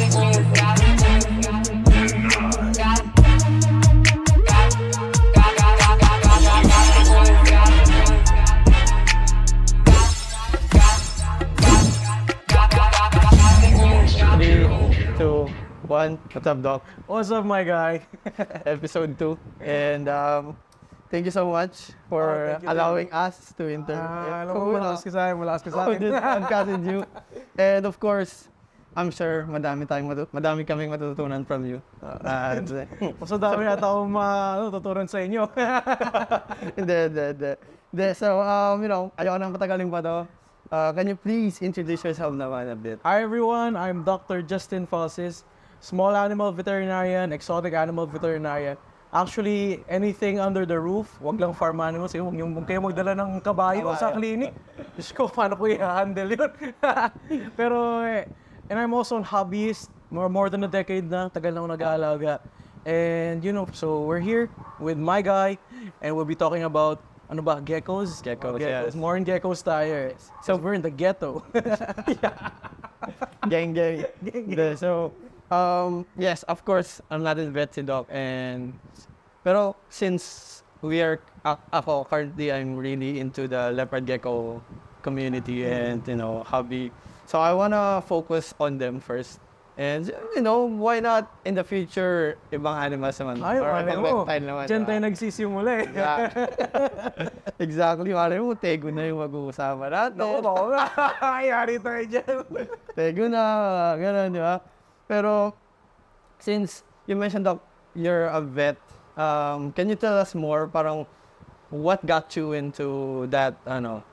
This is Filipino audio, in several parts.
Three, two, one. What's up, Doc? What's up, my guy? Episode 2. And thank you so much for thank you, allowing us to Alam mo, malakas ka sa akin, malakas ka sa akin. podcast with you. And of course, I'm sure madami kaming matutunan from you. Mas dami yata akong matutunan sa inyo. Hindi. So, ayoko nang patagalin pa to. Can you please introduce yourself naman a bit? Hi everyone, I'm Dr. Justin Falsis, small animal veterinarian, exotic animal veterinarian. Actually, anything under the roof, wag lang farm animals, huwag kayo magdala ng kabayo sa clinic. Diyos ko, paano ko i-handle yun? Pero, and I'm also a hobbyist, more than a decade na, tagal na ako nag-aalaga. And so we're here with my guy, and we'll be talking about geckos? Geckos, yes. More in geckos tayo. So we're in the ghetto. Gang. So, yes, of course, I'm not in vet si Doc. Pero since ako currently, I'm really into the leopard gecko community and, hobby. So I wanna focus on them first. And, why not in the future, ibang animals naman. Ay, reptile naman. Diyan tayo nagsisimula eh. Yeah. Exactly. Malay mo, Tego na yung mag-uusapan natin. Naku, yari tayo dyan. Tego na, gano'n, di ba? Pero, since you mentioned that you're a vet, can you tell us more, parang, what got you into that, paano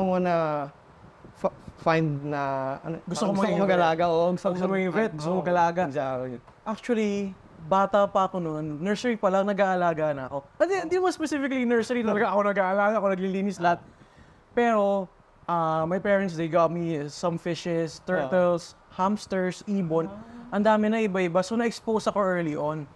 mo na find na, Gusto ko mag-alaga o Gusto mo yung vet, gusto mo mag-alaga. Exactly. Actually, bata pa ako noon, nursery pa lang, nag-aalaga na ako. Hindi mo specifically nursery, talaga ako nag-aalaga, ako naglilinis lahat. Pero, my parents, they got me some fishes, turtles, hamsters, ibon. Ang dami na iba-iba, so na-expose ako early on.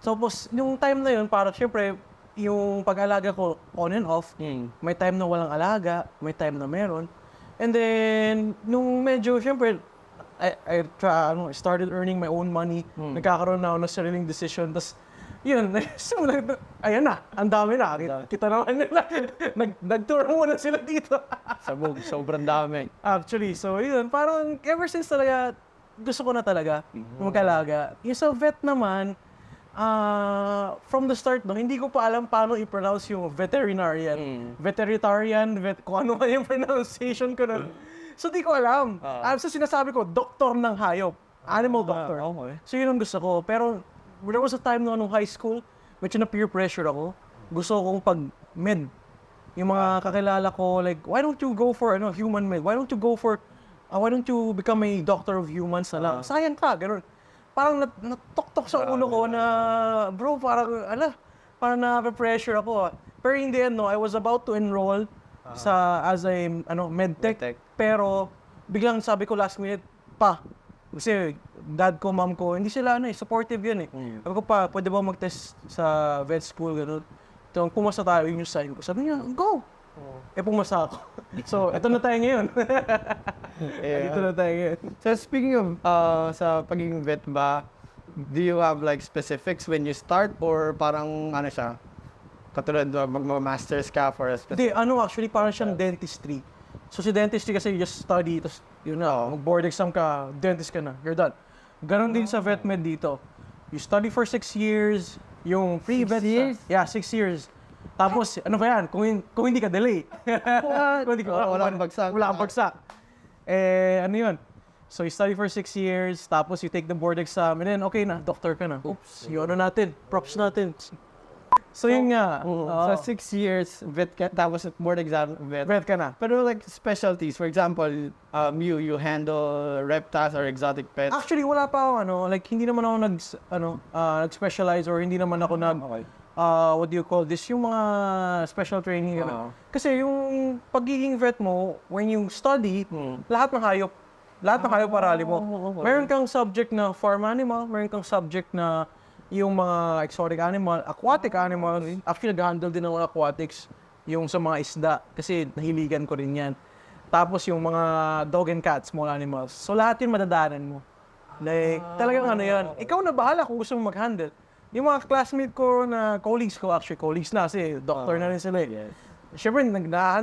Tapos, yung time na yun, parang syempre, yung pag-alaga ko on and off, may time na walang alaga, may time na meron. And then, nung medyo, syempre, I started earning my own money. Nagkakaroon na ako ng sariling decision. Tapos, yun, ayan na, ang dami na. Kita naman nila. Nag-tour muna sila dito. Sabog, sobrang dami. Actually, so yun, parang ever since talaga, gusto ko na talaga mag-alaga. Yung sa vet naman, from the start, hindi ko pa alam paano i-pronounce yung veterinarian. Kung ano man yung pronunciation ko nun. So, di ko alam. So, sinasabi ko, doktor ng hayop. Animal doctor. Okay. So, yun ang gusto ko. Pero, there was a time nung high school, medyo na-peer pressure ako. Gusto kong pag-med. Yung mga kakilala ko, like, why don't you go for human med? Why don't you become a doctor of humans na lang? Sayang ka, gano'n. Parang natok-tok sa ulo ko na, bro, parang na-pressure ako. Pero in the end, I was about to enroll as a medtech. Pero biglang sabi ko last minute, kasi dad ko, mom ko, hindi sila supportive yun eh. Sabi ko, pwede ba mag-test sa vet school, gano'n. Pumasa tayo, yun yung sign ko. Sabi niya, go! Pumasa ako. So, eto na tayo ngayon. Ito na tayo ngayon. So speaking of sa pagiging vet ba, do you have like specifics when you start or parang siya? Katulad mag-masters ka for a specific... Hindi, actually parang siyang dentistry. So si dentistry kasi you just study, tapos mag-board exam ka, dentist ka na, you're done. Ganon din sa vet med dito. You study for 6 years, yung pre-vet... 6 years? Yeah, 6 years. Tapos, ano ba yan? Kung hindi ka delay. Wala kang bagsak. Wala kang bagsak. Yun? So, you study for 6 years, tapos you take the board exam, and then, okay na, doctor ka na. Oops, yung props natin. So, yun nga. So 6 years, vet ka, tapos board exam, vet. Vet ka na. Pero like specialties, for example, you handle reptiles or exotic pets. Actually, wala pa ako, like, hindi naman ako nag-specialize or hindi naman ako what do you call this? Yung mga special training. Kasi yung pagiging vet mo, when you study, lahat ng hayop arali mo. Meron kang subject na farm animal, meron kang subject na yung mga exotic animal, aquatic animal. Actually, nag-handle din ng aquatics yung sa mga isda kasi nahiligan ko rin yan. Tapos yung mga dog and cat, small animals. So lahat yun madadaanan mo. Like, talagang ano yan. Ikaw na bahala kung gusto mo mag-handle. Yung mga classmate ko na colleagues ko, actually colleagues na kasi doctor na rin sila eh. Siyempre,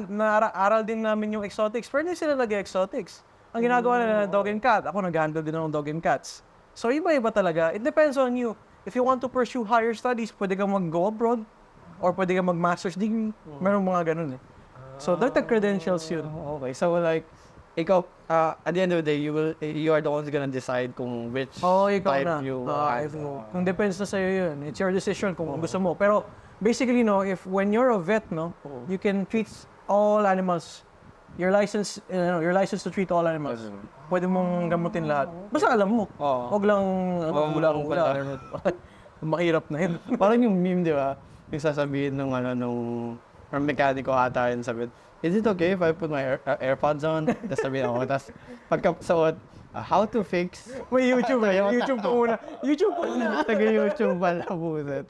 naaral din namin yung exotics, pero hindi sila nag-exotics. Ang ginagawa nila na dog and cat, ako nag-handle din ng dog and cats. So iba-iba talaga. It depends on you. If you want to pursue higher studies, pwede kang mag-go abroad or pwede kang mag-master's degree. Meron mga ganun eh. So, dagdag credentials yun. Okay, so like, ikaw, at the end of the day, you are the ones gonna decide kung which Ikaw type na. you Kung depends na sa'yo yun. It's your decision kung gusto mo. Pero, basically, no, when you're a vet, no, you can treat all animals. You're licensed to treat all animals. Pwede mong gamutin lahat. Basta alam mo. Huwag lang hula. Mahirap na yun. Parang yung meme, di ba? Yung sasabihin nung mekaniko ata yun, sabi, is it okay if I put my AirPods on? Tapos sabihin ako, tapos pagkasuot, how to fix? May YouTube eh. YouTube po muna. Taga-YouTube pala, buset.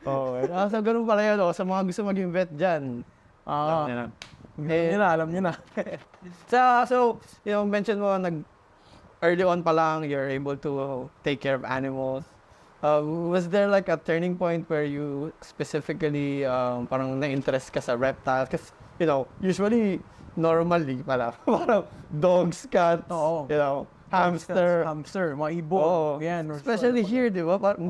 Okay. So, ganun pala yun, sa mga gusto maging vet dyan. Alam niyo na. So, mention mo, early on pa lang, you're able to take care of animals. Was there like a turning point where you specifically parang na-interest ka sa reptiles? Kasi, usually, normally pala, parang dogs, cats, hamster, mga ibon. Yan. Especially here, di ba? Parang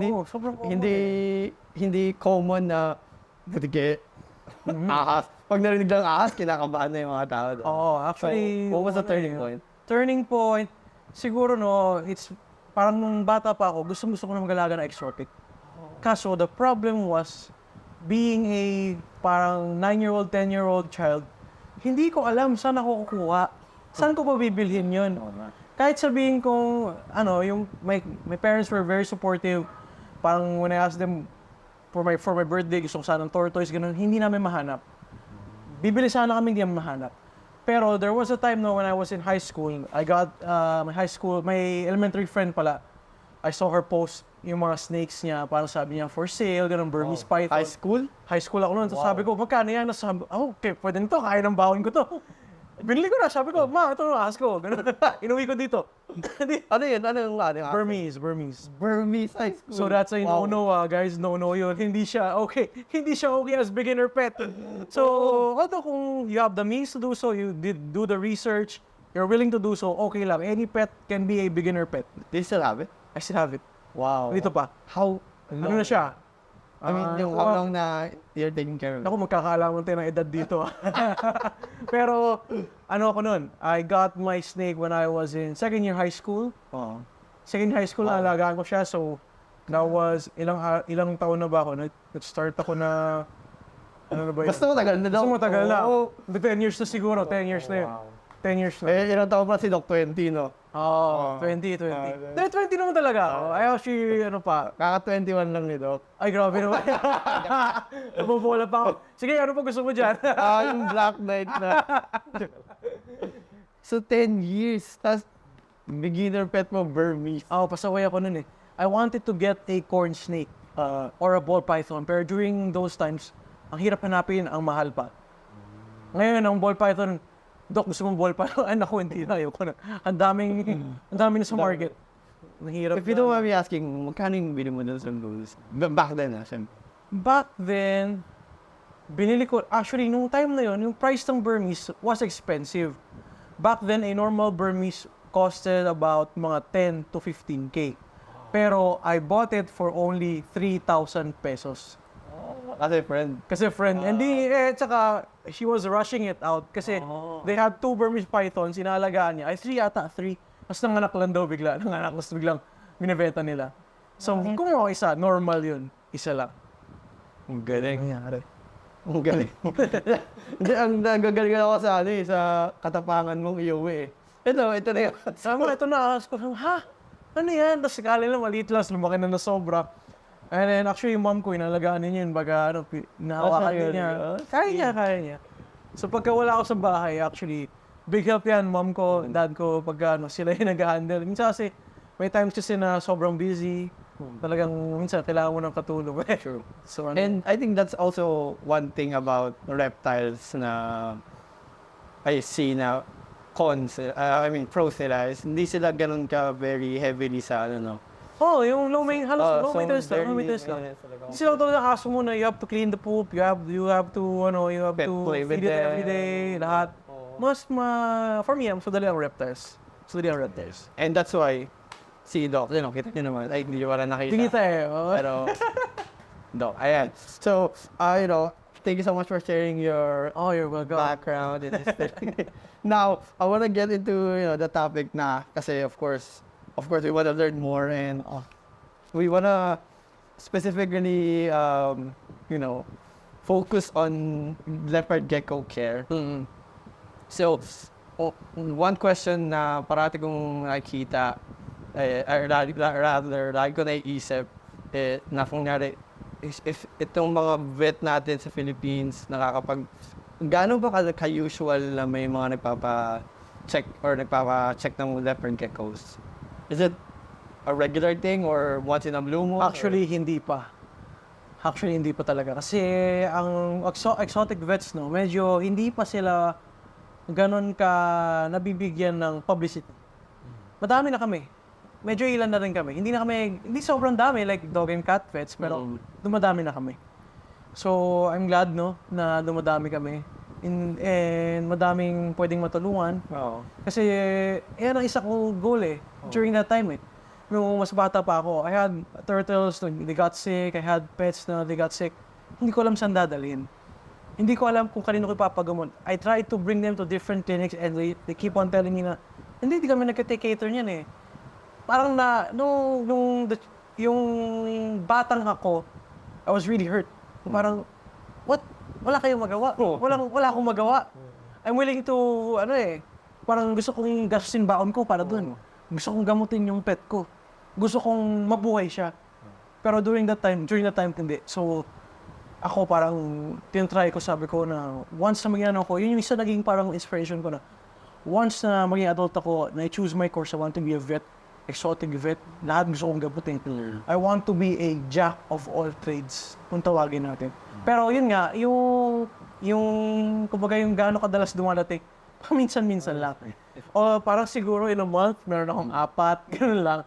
hindi common na ahas. Pag narinig lang ahas, kinakabahan na yung mga tao. Actually. So, what was the turning point? Turning point, siguro it's parang nung bata pa ako, gusto ko na mag-alaga ng exotic. Kaso, the problem was, being a parang 9-year-old, 10-year-old child, hindi ko alam saan ako kukuha. Saan ko pa bibilhin yun? Kahit sabihin kong, my parents were very supportive. Parang when I asked them for my birthday, gusto ko sana ng tortoise, ganun, hindi namin mahanap. Bibili sana kami, hindi namin mahanap. Pero there was a time when I was in high school, I got my elementary friend pala. I saw her post yung mga snakes niya, parang sabi niya, for sale, ganun, Burmese python. High school? High school ako noon. So sabi ko, magkano yan? Sabi, okay, pwede nito, kaya ng baon ko to. Binili ko na, sabi ko, ma, ito na, ask ko. Ganun, inuwi ko dito. Ano yun? Ano yung Burmese. Burmese high school. So that's a no-no, guys. No-no yun. Hindi siya okay as beginner pet. So, although kung you have the means to do so, you did do the research, you're willing to do so, okay lang. Any pet can be a beginner pet. Do you still have it? I still have it. Wow. Dito pa. How Ano na siya? I mean, yung how long na you're taking care of it? Ako, magkakaalaman tayo ng edad dito. Pero, ako nun, I got my snake when I was in second year high school. Second year high school, alagaan ko siya. So, that was, ilang taon na ba ako? Nag-start ako na, ano na ba yun? Basta matagal na daw. Basta matagal na. 10 years na siguro, 10 years na yun. 10 years na. Ilang taon pa si Doc 20, no? 20. 20 naman talaga ako. I actually, Kaka-21 lang ni Doc. Ay, grabe naman. Nabubola pa ako. Sige, ano pa gusto mo dyan? Yung Black Knight na. So, 10 years. Tapos, beginner pet mo, Burmese. Pasaway ako nun eh. I wanted to get a corn snake or a ball python. Pero during those times, ang hirap hanapin, ang mahal pa. Ngayon, ang ball python, Dok, gusto mong ball python? Ay, naku, hindi na. Ayoko na. Ang daming na sa market. Nahirap. If you don't mind me asking, magkano yung bili mo dun sa Bulls? Back then, siyempre. Back then, binili ko, actually, nung time na yun, yung price ng Burmese was expensive. Back then, a normal Burmese costed about mga 10 to 15K. Pero, I bought it for only 3,000 pesos. Kasi friend. And tsaka, she was rushing it out kasi they had 2 Burmese pythons, inalagaan niya. Ay, 3 ata, 3. Tapos nanganak lang daw bigla. Nanganak, tapos biglang binibenta nila. So, kung ako isa, normal yun. Isa lang. Ang galing. Ang galing. Ang nagagaling ako sa katapangan mong iuwi eh. Ito na yun. Sabi mo, ito na. Ask ko, ha? Ano yan? Tapos sakali lang, maliit lang, lumaki na sobra. And then, actually, yung mom ko, inalagaan niya yun, baga, nahawakan din niya. Kaya niya. So, pagka wala ako sa bahay, actually, big help yan, mom ko, dad ko, pagka, sila yung nag-handle. Minsan kasi, may times kasi na sobrang busy, talagang, minsan, kailangan mo ng katulong. True. So, and I think that's also one thing about reptiles na I see na pros nila is hindi sila ganun ka very heavily sa no. Oh, yung low halos low So, maintenance lang, very low maintenance lang. maintenance talaga. Hindi sila talaga kaso mo na you have to clean the poop, you have to Pet play with feed it them. every day, lahat. For me, I'm sadali ang reptiles. And that's why si Doc, kita niyo naman, ay hindi wala nakita. Hindi kita eh. Oh. Pero Doc, ayan. So, thank you so much for sharing your Oh, you're welcome. background in this thing. Now, I want to get into the topic na kasi of course we want to learn more and we want to specifically focus on leopard gecko care. Mm-hmm. So, one question na parati kong nakikita rather lagi ko naiisip na kunwari if itong mga vet natin sa Philippines gaano ba ka-usual na may mga nagpapa-check ng leopard geckos? Is it a regular thing or once in a blue moon? Actually, hindi pa. Hindi pa talaga. Kasi ang exotic vets, medyo hindi pa sila ganon ka nabibigyan ng publicity. Madami na kami. Medyo ilan na rin kami. Hindi sobrang dami like dog and cat vets, pero dumadami na kami. So, I'm glad, na dumadami kami. And madaming pwedeng matulungan. Oo. Kasi, yan ang isa kong goal during that time Nung mas bata pa ako, I had turtles, they got sick, I had pets na they got sick. Hindi ko alam saan dadalhin. Hindi ko alam kung kanino ko ipapagamot. I tried to bring them to different clinics and they keep on telling me na, hindi kami nagka-take cater niyan Parang yung batang ako, I was really hurt. Parang, what? Wala kayong magawa. Wala akong magawa. I'm willing to, parang gusto kong gastusin baon ko para dun. Gusto kong gamutin yung pet ko. Gusto kong mabuhay siya. Pero during that time, hindi. So, ako parang tinatry ko, sabi ko na once na maging yun yung isa naging parang inspiration ko na once na maging adult ako, na I choose my course, I want to be a vet, exotic vet, lahat gusto kong gamutin. I want to be a jack of all trades, kung tawagin natin. Pero yun nga, kumbaga yung gaano kadalas dumadating, paminsan-minsan lang. O parang siguro in a month, meron akong 4, ganun lang,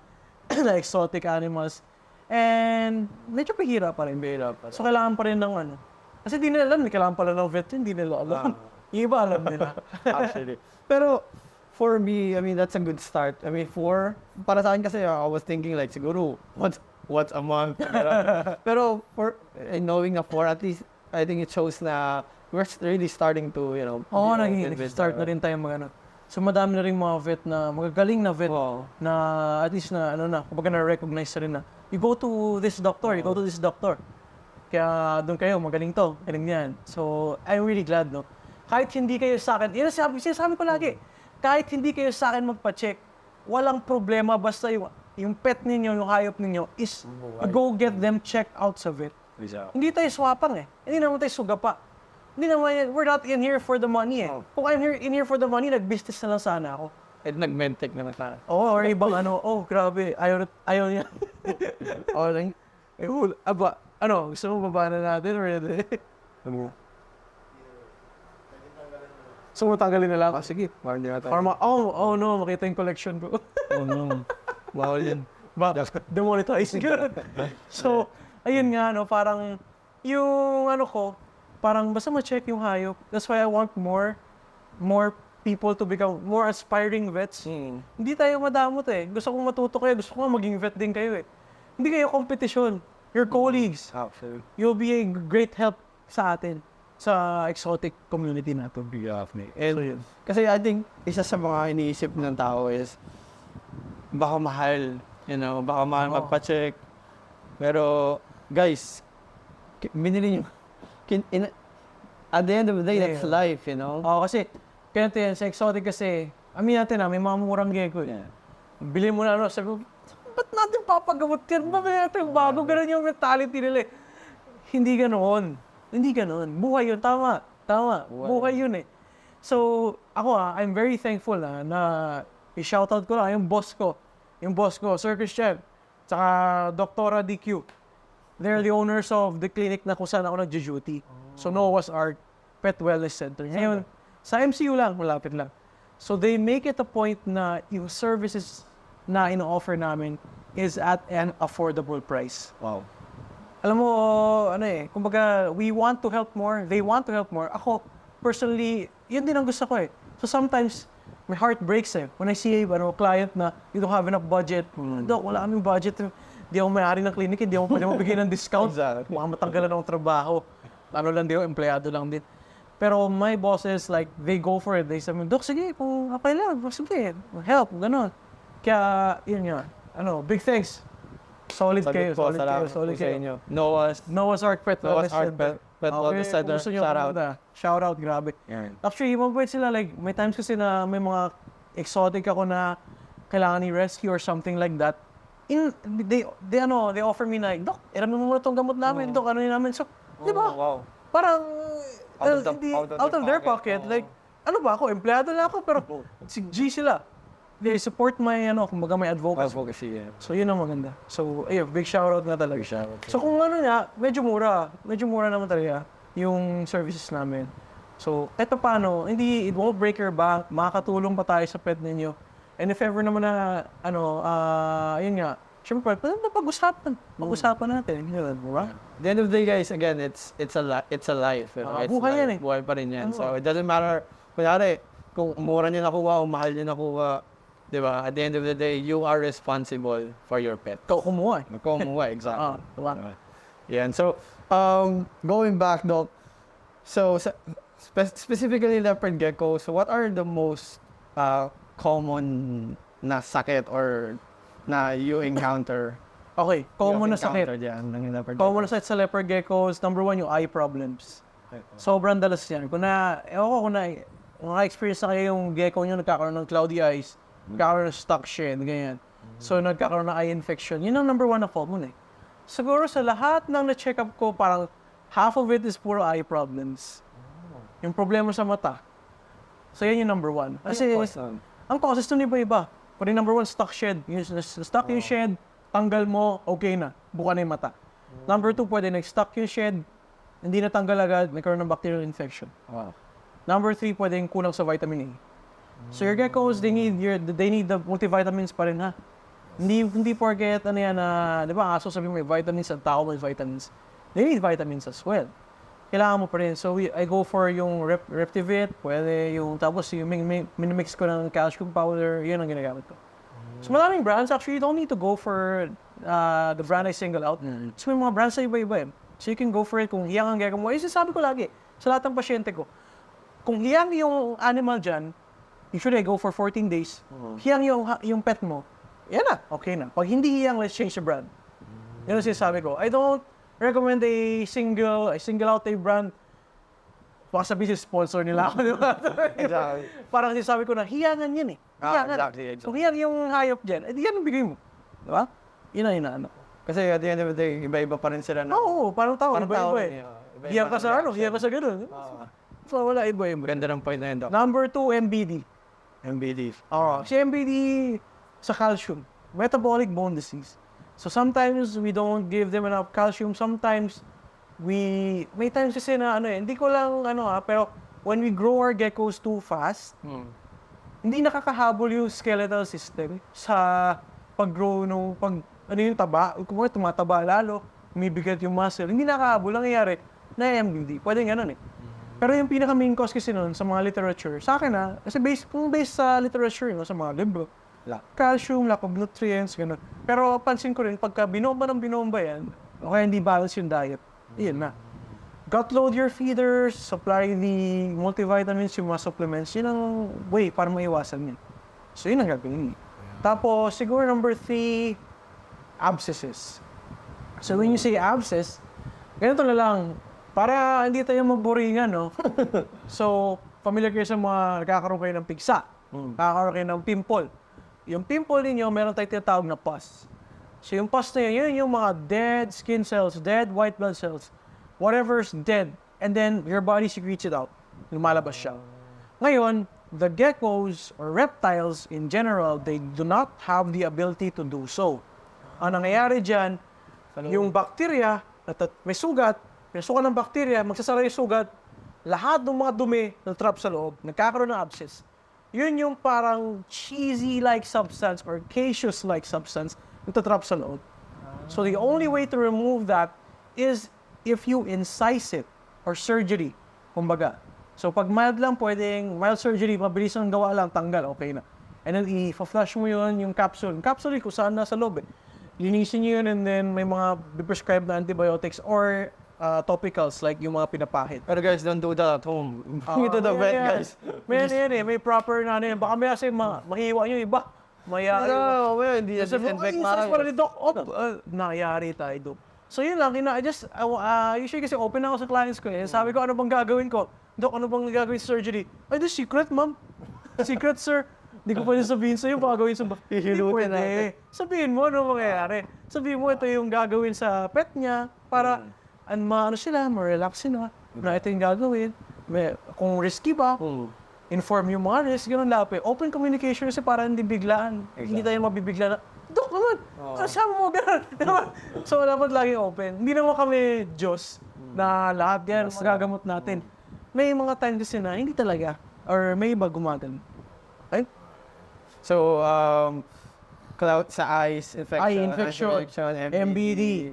na exotic animals. And medyo pahira pa rin. So kailangan pa rin ng Kasi di nila alam, kailangan pala ng vet yun, di nila alam. Yung iba alam nila. Actually. Pero, for me, that's a good start. Para sa akin kasi, I was thinking like, siguro, once a month. Pero knowing na 4, at least, I think it shows na we're really starting to, Oo, nag-start na rin tayo So, madami na rin mga vet na, magagaling na vet na, at least na, kumbaga na-recognize na rin na, you go to this doctor. Kaya, doon kayo, magaling to, galing yan. So, I'm really glad, Kahit hindi kayo sa akin, yun ang sinasabi ko lagi, kahit hindi kayo sa akin magpa-check, walang problema, basta yung pet ninyo, yung hayop ninyo, is go get them checked out sa vet. Hindi tayo swapang Hindi naman tayo sugapa. Hindi naman, we're not in here for the money Kung I'm in here for the money, nag-business na lang sana ako. And nag-medtech na sana. Or ibang grabe, ayaw niya. Okay. Gusto mo baba na natin or hindi? So, matanggalin na lang. Sige. Parang di na tayo. Or makita yung collection ko. Oh no. Bawal yan. Demonetize. So, ayun nga, parang, yung parang basta ma-check yung hayop. That's why I want more people to become more aspiring vets. Hindi tayo madamot Gusto kong matuto kayo. Gusto ko maging vet din kayo Hindi kayo competition. Your colleagues. You'll be a great help sa atin. Sa exotic community na to. And kasi I think isa sa mga iniisip ng tao is baka mahal, baka mahal magpa-check. Pero guys, binili nyo. At the end of the day, that's life, Kasi ganito yan, sa exotic kasi, natin may mga murang gecko. Bili mo na sabi ko, ba't natin papagamot yan? Babili natin bago, ganun yung mentality nila Hindi ganoon. Buhay yun. Tama. Buhay yun So, ako I'm very thankful na i-shoutout ko lang yung boss ko, Sir Christian, tsaka Doktora DQ. They're the owners of the clinic na kung saan ako nag-duty. So, Noah's Ark Pet Wellness Center. Ngayon, sa MCU lang, malapit lang. So they make it a point na yung services na ino-offer namin is at an affordable price. Wow. Alam mo, kumbaga, we want to help more, they want to help more. Ako, personally, yun din ang gusto ko eh. So sometimes, my heart breaks eh. When I see a client na you don't have enough budget, Dok, wala kaming budget. Di ako may-ari ng clinic, hindi ako pwede mabigay ng discount. Exactly. Mukhang matanggalan ng trabaho. Ano lang di ako, empleyado lang din. Pero my bosses, like, they go for it. They say, Dok, sige, kung okay lang, sige, help, gano'n. Kaya, yun nga, big thanks. Solid kayo, solid sa kayo. inyo. Noah's Ark Pet Noah's Ark Center. Pet Wellness Center. Gusto nyo, Shout out. Shout out, grabe. Yan. Actually, mabait sila, like, may times kasi na may mga exotic ako na kailangan i-rescue or something like that. They offer me na, Dok, iramin mo muna itong gamot namin, Dok, ano yun namin. So, di ba? Wow. Parang, Out of their their pocket, pocket, like, ano ba ako, empleyado lang ako, pero si G sila. They support my, kumbaga may advocacy. Advocacy, yeah. So, yun ang maganda. So, ayun, big shoutout na talaga. Big shoutout. So, kung ano nga, medyo mura naman talaga yung services namin. So, kahit pa paano, it won't break your bank, makakatulong pa tayo sa pet ninyo. And if ever naman na, yun nga, syempre, pag-usapan natin. Yun, diba? At the end of the day, guys, again, it's a life. You know? It's buhay life. yan eh. Buhay pa rin yan. So, it doesn't matter, kunyari, kung mura niyo nakuha o mahal niyo nakuha, di ba? At the end of the day, you are responsible for your pet. Ikaw kumuha eh. Kumuha, exactly. Diba? Yan. So, going back, Doc, so, specifically leopard gecko, so what are the most common na sakit or na you encounter? Okay, common na sakit. Ng leopard Common na sakit sa leopard geckos, number one, yung eye problems. Sobrang dalas yan. Kung na-experience na kayo yung gecko nyo, nagkakaroon ng cloudy eyes, nagkakaroon ng stuck shed, ganyan. So, nagkakaroon ng eye infection. Yun ang number one na common eh. Siguro sa lahat ng na-check up ko, parang half of it is puro eye problems. Yung problema sa mata. So, yan yung number one. Kasi, ang causes nun iba-iba. Pero yung number one, stuck shed. Stuck yung shed, tanggal mo, okay na. Buka na yung mata. Number two, pwede nag-stuck yung shed, hindi natanggal agad, may karoon ng bacterial infection. Wow. Number three, pwedeng kulang sa vitamin A. So your geckos, they need the multivitamins pa rin ha. Hindi forget di ba, aso sabi mo may vitamins, ang tao may vitamins. They need vitamins as well. Kailangan mo pa rin. So I go for yung Reptivit, pwede yung, tapos yung minimix ko ng calcium powder, yun ang ginagamit ko. So maraming brands, actually you don't need to go for the brand I single out. So may mga brands na iba-iba eh. So you can go for it kung hiyang ang gecko mo. Sabi ko lagi, sa lahat ng pasyente ko, kung hiyang yung animal dyan, usually I go for 14 days. Hiyang yung pet mo, yan na, okay na. Pag hindi hiyang, let's change the brand. Yan ang sinasabi ko. I don't recommend a single out a brand. Baka sabihin sponsor nila ako, di ba? Exactly. Parang sinasabi ko na, hiyangan yan eh. Hiyangan. Exactly. So hiyang yung hayop dyan, yan ang bigay mo. Di ba? Yun ang inaano. Kasi at the end of the day, iba-iba pa rin sila na. Oo, parang tao, iba-iba eh. Iba-iba Hiyang ka ng sa reaction. hiyang ka sa gano'n. So wala, iba-iba. Ganda ng point na yun, Doc. Number 2, MBD. MBD. Si MBD sa calcium, metabolic bone disease. So sometimes we don't give them enough calcium. Sometimes may times kasi na hindi ko lang pero when we grow our geckos too fast, hindi nakakahabol yung skeletal system sa pag-grow yung taba. Kung tumataba lalo, umibigat yung muscle. Hindi nakakahabol. Ang nangyayari na MBD. Pwede ganun eh. Pero yung pinaka-main cause kasi nun sa mga literature, sa akin kasi based sa literature, sa mga libro, calcium, lack of nutrients, gano'n. Pero pansin ko rin, pagka binomba yan, o kaya hindi balance yung diet, yun na. Gut load your feeders, supply the multivitamins, yung mga supplements, yun ang way para maiwasan yun. So yun ang gagawin. Tapos, siguro number 3, abscesses. So when you say abscess, ganito na lang, para hindi tayo magboringan, no? So, familiar kayo sa mga nagkakaroon kayo ng pigsa, nagkakaroon kayo ng pimple. Yung pimple ninyo, meron tayong tinatawag na pus. So yung pus na yun yung mga dead skin cells, dead white blood cells, whatever's dead. And then, your body secretes it out. Lumalabas siya. Ngayon, the geckos or reptiles in general, they do not have the ability to do so. Ang nangyayari dyan, yung bacteria, may sugat ng bacteria, magsasara yung sugat, lahat ng mga dumi na trap sa loob, nagkakaroon ng abscess. yun yung parang cheesy-like substance or caseous-like substance na tatrap sa loob. So the only way to remove that is if you incise it or surgery, kumbaga. So pag mild lang, pwedeng mild surgery, mabilis ang gawa lang, tanggal, okay na. And then i-flush mo yun, yung capsule. Yung capsule kung saan nasa loob eh. Linisin nyo yun and then may mga prescribed na antibiotics or topicals like yung mga pinapahid. Pero guys, don't do that at home. Bring it to the vet, guys. May ano yan eh, may proper na ano yan. Baka may kasi mahiwa nyo yung iba. No, well, hindi Sabi ko, infect ay, para ni Doc. Ano? Nangyari tayo, Doc. So yun lang, usually kasi open ako sa clients ko eh. Sabi ko, ano bang gagawin ko? Doc, ano bang gagawin sa surgery? Ay, this secret, ma'am. Secret, sir. Hindi ko pwede sabihin sa'yo, baka gawin sa Hindi Hihilutin pwede. natin. Sabihin mo, ano mangyayari? Sabihin mo, ito yung gagawin sa pet niya para ano sila, ma-relax sila. Na ito yung gagawin. Kung risky ba, inform yung mga risk, gano'n lapi. Open communication kasi para hindi biglaan. Hindi tayo mabibigla na, Dok naman, kasama mo gano'n. So dapat laging open. Hindi naman kami Diyos na lahat yan, magagamot natin. May mga time kasi na hindi talaga. Or may iba gumagano. Ay, So, clout sa eyes, infection, eye infection, MBD,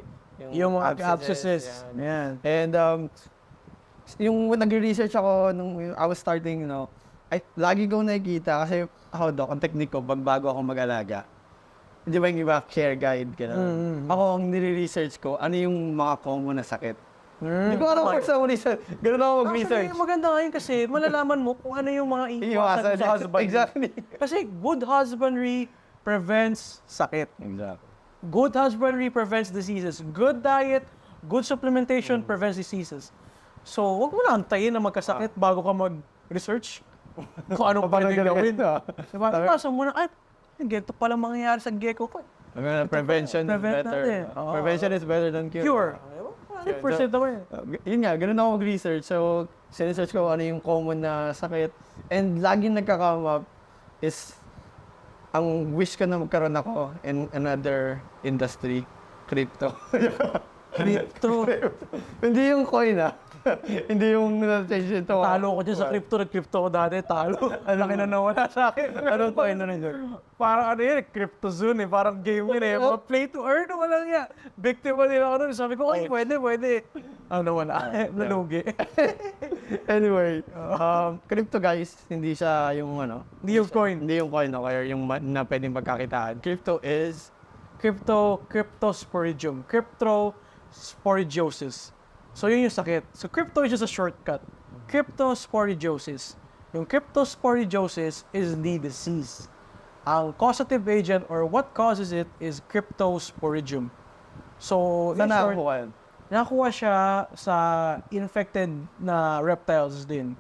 yung mga abscesses. yan. Yan. And yung nag-research ako nung I was starting, lagi kong nakikita kasi ako, Doc, ang technique ko, bago ako mag-alaga. Hindi ba yung iba, care guide, gano'n. Ako, ang nire-research ko, ano yung mga common na sakit. Hindi ko alam kung sa research. Ganun ako mag-research. Actually, maganda nga yun kasi malalaman mo kung ano yung mga iiwasan sa husbandry. Exactly. Kasi good husbandry prevents sakit. Exactly. Good husbandry prevents diseases. Good diet, good supplementation prevents diseases. So, huwag mo na antayin na magkasakit bago ka mag-research kung anong pwede gawin. Diba? Nasa mo na, ay, ganito pala mangyayari sa gecko ko. Prevention is Prevent better. natin. Oo. Prevention is better than cure. Cure. 100% naman. Yun nga, ganun ako mag-research. So, sinesearch ko ano yung common na sakit. And laging nagka-come up is, ang wish ko na magkaroon ako in another industry, crypto. Crypto. Hindi yung coin Hindi yung change ito. Talo ko dyan sa crypto. Nag-crypto ko dati. Talo. Ang laki na nawala sa akin. Anong coin na rin? Parang ano yun, crypto zone eh. Parang game yun eh. Mga play to earn, wala nga. Biktima nila ako nun. Sabi ko, ay, pwede. Ano, wala. Nalugi. Anyway, crypto guys, hindi siya yung Hindi yung coin. hindi yung coin or yung na pwedeng pagkakitaan. Crypto is Cryptosporidium. Cryptosporidiosis. So, yun yung sakit. So, crypto is just a shortcut. Cryptosporidiosis. Yung cryptosporidiosis is the disease. Ang causative agent or what causes it is Cryptosporidium. So, in short, nakakuha siya sa infected na reptiles din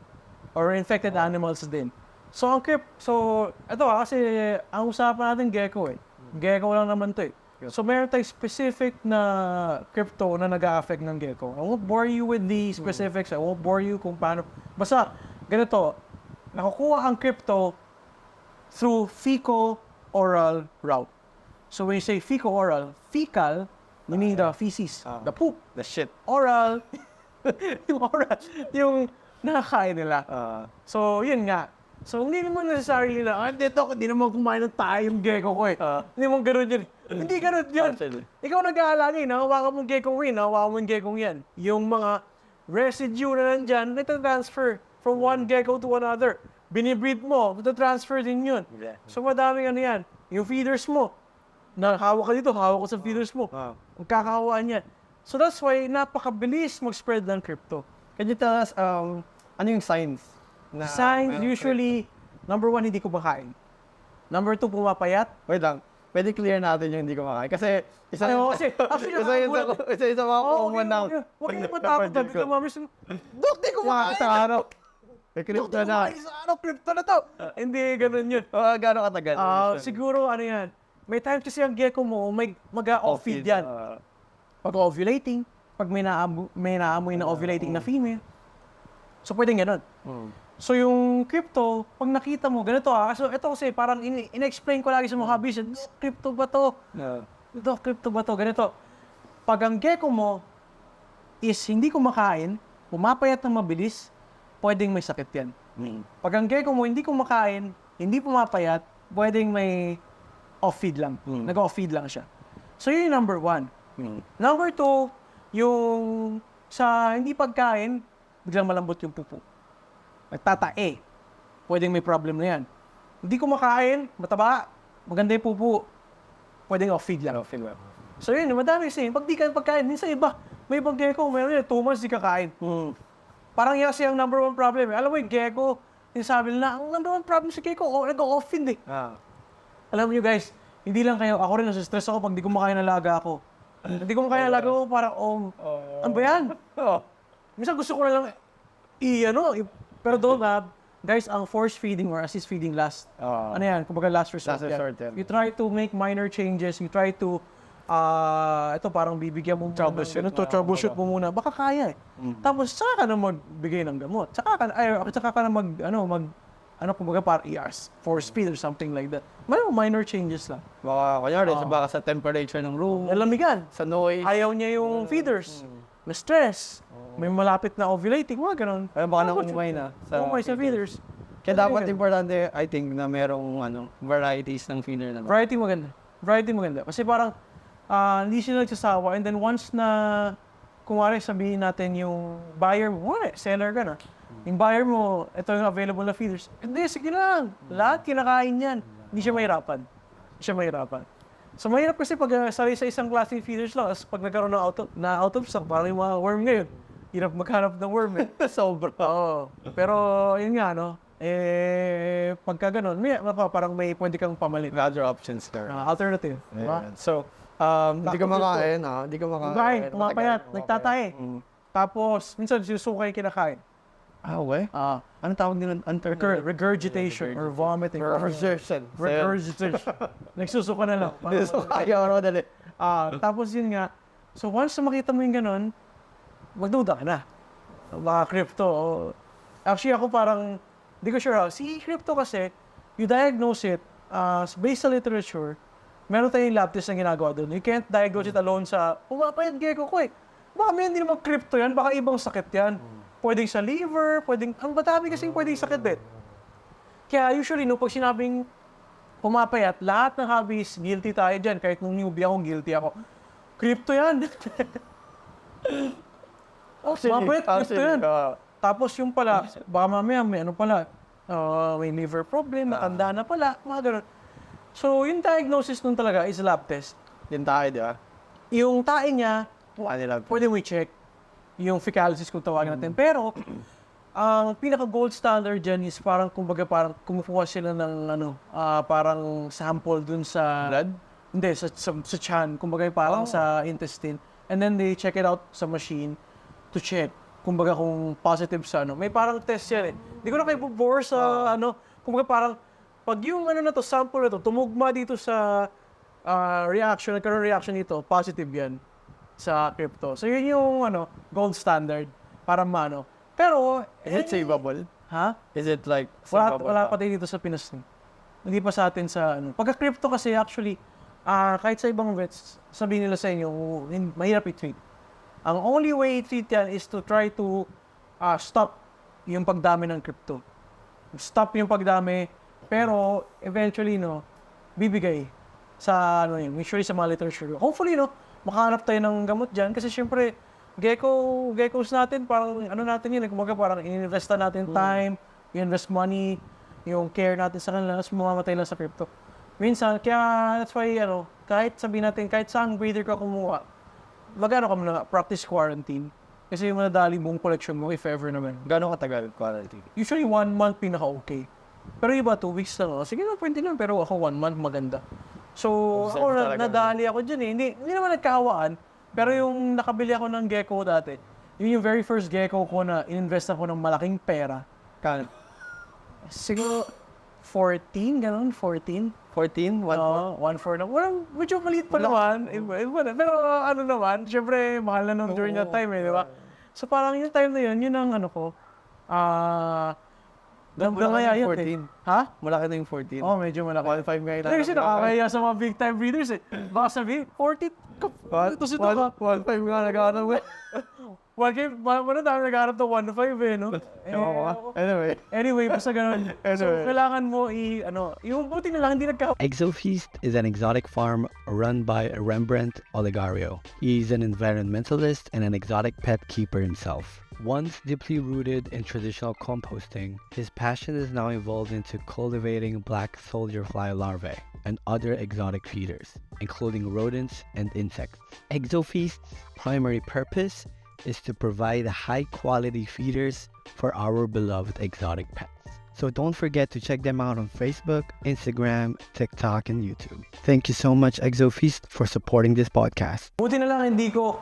or infected animals din. So, ito kasi ang usapan natin gecko eh. Gecko lang naman to eh. So, meron tayong specific na crypto na nag-a-affect ng gecko. I won't bore you with the specifics. I won't bore you kung paano. Basta, ganito, nakukuha ang crypto through fecal-oral route. So, when you say fecal-oral, fecal, meaning the feces, the poop. the shit. Oral, yung nakakain nila. So, yun nga. So, hindi naman necessarily na, hindi naman kumain ng tayo yung gecko ko eh. Hindi mo ganun yun. Hindi ganun yun. Ikaw nag-aalala eh, nahawakan mo yung gecko rin, nahawakan mo yung gecko yan. Yung mga residue na nandyan, nagtatransfer from one gecko to another. Binibreed mo, nagtatransfer din yun. So, madaming ano yan. Yung feeders mo, hawak ka dito, hawak ko sa feeders mo. Ang kakawaan yan. So, that's why napakabilis mag-spread ng crypto. Can you tell us, ano yung signs? Signs, usually, number 1, hindi ko makain. Number 2, pumapayat. Wait lang. Pwede clear natin yung hindi ko makain. Kasi, isa mga common na. Huwag kayo matakot. Sabi ko, mami, Dok, di ko makain. Sa araw. May crypto na. Sa araw, crypto na to. Hindi, ganun yun. Gano'ng katagal? Siguro, ano yan. May time kasi ang gecko mo, mag-off-feed yan. Pag ovulating, pag may naamoy na ovulating na female. So, pwedeng ganun. So, yung crypto, pag nakita mo, ganito So, ito kasi parang in-explain ko lagi sa mga hobbies. Crypto ba to? Ito, crypto ba to? Ganito. Pag ang gecko mo is hindi kumakain, pumapayat ng mabilis, pwedeng may sakit yan. Pag ang gecko mo hindi kumakain, hindi pumapayat, pwedeng may off-feed lang. Nag-off-feed lang siya. So, yun yung number 1. Number 2, yung sa hindi pagkain, biglang malambot yung pupo. Nagtatae. Pwedeng may problem na yan. Hindi kumakain, mataba, maganda yung pupo. Pwedeng off-feed lang. So yun, madami kasi. Pag di ka pagkain, minsan iba. May ibang gecko, mayroon yan, 2 months di kakain. Parang yan kasi ang number 1 problem. Alam mo yung gecko, sinasabi nila, ang number 1 problem sa gecko, nag-off-feed eh. Alam niyo guys, hindi lang kayo, ako rin nasa-stress ako pag di kumakain ng laga ako. Hindi ko kumakain ng laga ako, parang, ano ba yan? Minsan gusto ko na lang, pero don't have, guys, ang force feeding or assist feeding ano yan, kumbaga last resort. Last resort yan. You try to make minor changes, you try to, ito parang bibigyan mo troubleshoot mo muna, baka kaya eh. Tapos, saka ka na magbigay ng gamot. Saka ka na kumbaga para ERs, force feed or something like that. Minor changes lang. Baka, kunyari, baka sa temperature ng room, Nalamigan. sa noise. Ayaw niya yung feeders. May stress. May malapit na ovulating, mga ganun. Kaya baka nang umay na. Umay sa feeders. Kaya dapat importante, I think, na merong varieties ng feeder na. Variety maganda. Kasi parang hindi sila nagsasawa and then once na kumari sabihin natin yung buyer mo, seller ka na. Yung buyer mo, ito yung available na feeders. Hindi, sige lang. Lahat kinakain yan. Hindi siya mahirapan. So mahirap kasi pag sari sa isang klaseng feeders lang, pag nagkaroon ng out of stock, parang yung mga worm ngayon, hirap maghanap ng worm eh. Sobra. Oo. Pero yun nga, pagka ganun, parang may pwede kang pamalit. Other options there. Alternative. Diba? So, hindi ka makain, Kumakain, pumapayat, nagtatae. Tapos, minsan susukay kinakain. Okay. Anong tawag nila? Regurgitation or vomiting. Regurgitation. Nagsusuka na lang. Ayaw dali. Tapos yun nga, so once na makita mo yung ganun, magduda ka na. Baka crypto. Actually ako parang, hindi ko sure. Si crypto kasi, you diagnose it, based sa literature, meron tayong lab test na ginagawa doon. You can't diagnose it alone sa, pumapayat gecko ko eh. Baka may hindi naman crypto yan, baka ibang sakit yan. Pwedeng sa liver, ang madami kasing pwedeng sakit din. Kaya usually, pag sinabing pumapayat, lahat ng hobbies, guilty tayo dyan. Kahit nung newbie ako, guilty ako. Crypto yan. Pumapayat, crypto yan. Tapos yung pala, baka mamaya may may liver problem, matanda na pala, mga ganun. So, yung diagnosis nun talaga is lab test. Yung tayo, di ba? Yung tae niya, pwede mo i-check yung fecalysis kung tawagin natin. Pero, ang pinaka-gold standard dyan is parang kumukuha sila ng parang sample dun sa... Blood? Hindi, sa tiyan. Kumbaga parang sa intestine. And then they check it out sa machine to check. Kumbaga kung positive sa May parang test yan eh. Hindi ko na kayo bore sa Kumbaga parang, pag yung sample na to, tumugma dito sa nagkaroon reaction dito, positive yan sa crypto. So yun yung gold standard para Pero Is it savable? Ha? Is it like savable? Wala pa tayo dito sa Pinas. Hindi pa sa atin sa Pagka crypto kasi actually kahit sa ibang vets, sabihin nila sa inyo, mahirap i-treat. Ang only way i-treat yan is to try to stop yung pagdami ng crypto. Stop yung pagdami, pero eventually bibigay sa usually sa mga literature. Hopefully makahanap tayo ng gamot dyan kasi syempre, geckos natin, parang natin yun, kumbaga parang ininvesta natin time, invest money, yung care natin sa kanila, tapos mamamatay lang sa crypto. Minsan, kaya that's why, kahit sabihin natin, kahit saan breeder ka kumuha, magano ka muna, practice quarantine. Kasi yung madadali mong collection mo, if ever naman. Gano'ng katagal quarantine? Usually 1 month pinaka-okay. Pero iba 2 weeks lang. Sige na, pwede lang, pero ako 1 month maganda. So, ako nadali ako dyan eh. Hindi naman nagkahawaan. Pero yung nakabili ako ng gecko dati, yun yung very first gecko ko na ininvest ako ng malaking pera. Kano? Siguro 14, ganun, 14. 14? 1.4 na. Walang, medyo maliit pa naman. Pero naman, syempre, mahal na nung during that time eh, di ba? So parang yung time na yun ang ko, Malaki yung 14. Ha? Malaki na yung 14. Medyo malaki. 1.5 ngayon. Kasi nakakaya sa mga big time breeders eh. Baka sabihin, 40, ito si Tuka. 1.5 nga nag-ano mo. Wala dami nag-aarap ng 1 to 5 eh, no? Anyway, basta ganun. So, kailangan mo yung buti na lang hindi Exofeast is an exotic farm run by Rembrandt Olegario. He's an environmentalist and an exotic pet keeper himself. Once deeply rooted in traditional composting, his passion is now evolved into cultivating black soldier fly larvae and other exotic feeders, including rodents and insects. Exofeast's primary purpose is to provide high-quality feeders for our beloved exotic pets. So don't forget to check them out on Facebook, Instagram, TikTok, and YouTube. Thank you so much, Exofeast, for supporting this podcast. Buti na lang hindi ko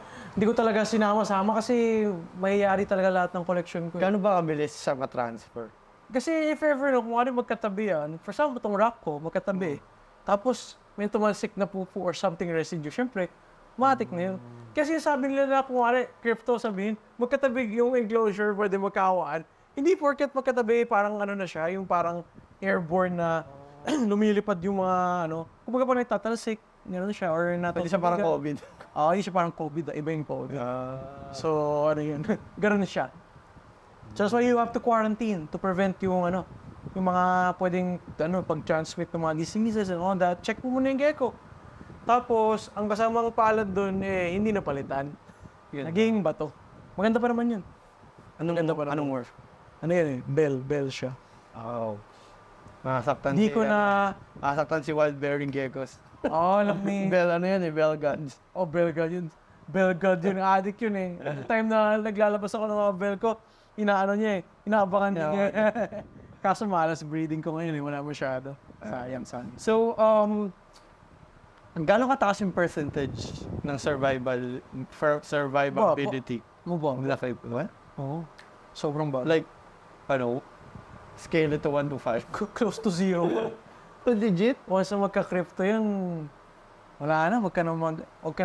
talaga sinama-sama kasi mayayari talaga lahat ng collection ko. Gano'n ba kabilis siya ma-transfer? Kasi if ever, no, kung ano yung magkatabi yan, for example, itong rock ko, magkatabi. Tapos, may tumalsik na pupo or something residue, syempre, matik na yun. Kasi sabi nila na kung ano, crypto sabihin, magkatabi yung enclosure, pwede magkawaan. Hindi porket magkatabi, parang ano na siya, yung parang airborne na lumilipad yung mga kumbaga pa nagtatalsik, gano'n siya, or Pwede siya parang COVID. Hindi siya parang COVID, iba yung COVID. So, ano yun, gano'n na siya. So, that's why you have to quarantine to prevent yung yung mga pwedeng pag-transmit ng mga diseases and all that. Check mo muna yung gecko. Tapos, ang kasamang palad doon, hindi napalitan. Naging bato. Maganda pa naman yun. Anong word? Ano yan Bell siya. Oh. Masaktan si wild bearing geckos. Alam ni... Bell Bell gods. Bell god yun. Bell god yun. Addict yun eh. Time na naglalabas ako ng mga bell ko, inaabangan niya. Kaso malas breeding ko ngayon wala masyado. Sayang. So, gano'ng kataas yung percentage ng survivability? Laki ba? Oo. Sobrang ba? Like, scale it to 1 to 5. Close to 0. Legit? Once na magka-crypto yan, wala na, huwag ka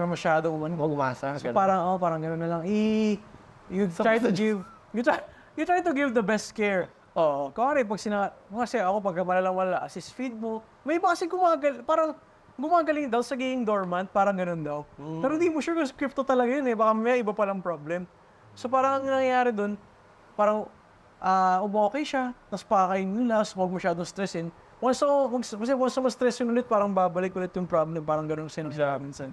na masyadong Magmasa. So parang gano'n na lang. You try to give the best care. Oo. Kaya kasi ako pagka malala, assist feed mo. May iba kasi gumagaling daw sa giging dormant, parang gano'n daw. Pero hindi mo sure kung crypto talaga yun baka may iba palang problem. So parang ang nangyayari doon, parang okay siya, tapos pakakain nila, so huwag masyadong stressin. Once na ma-stress yun ulit, parang babalik ulit yung problem, parang gano'n sinasabi minsan.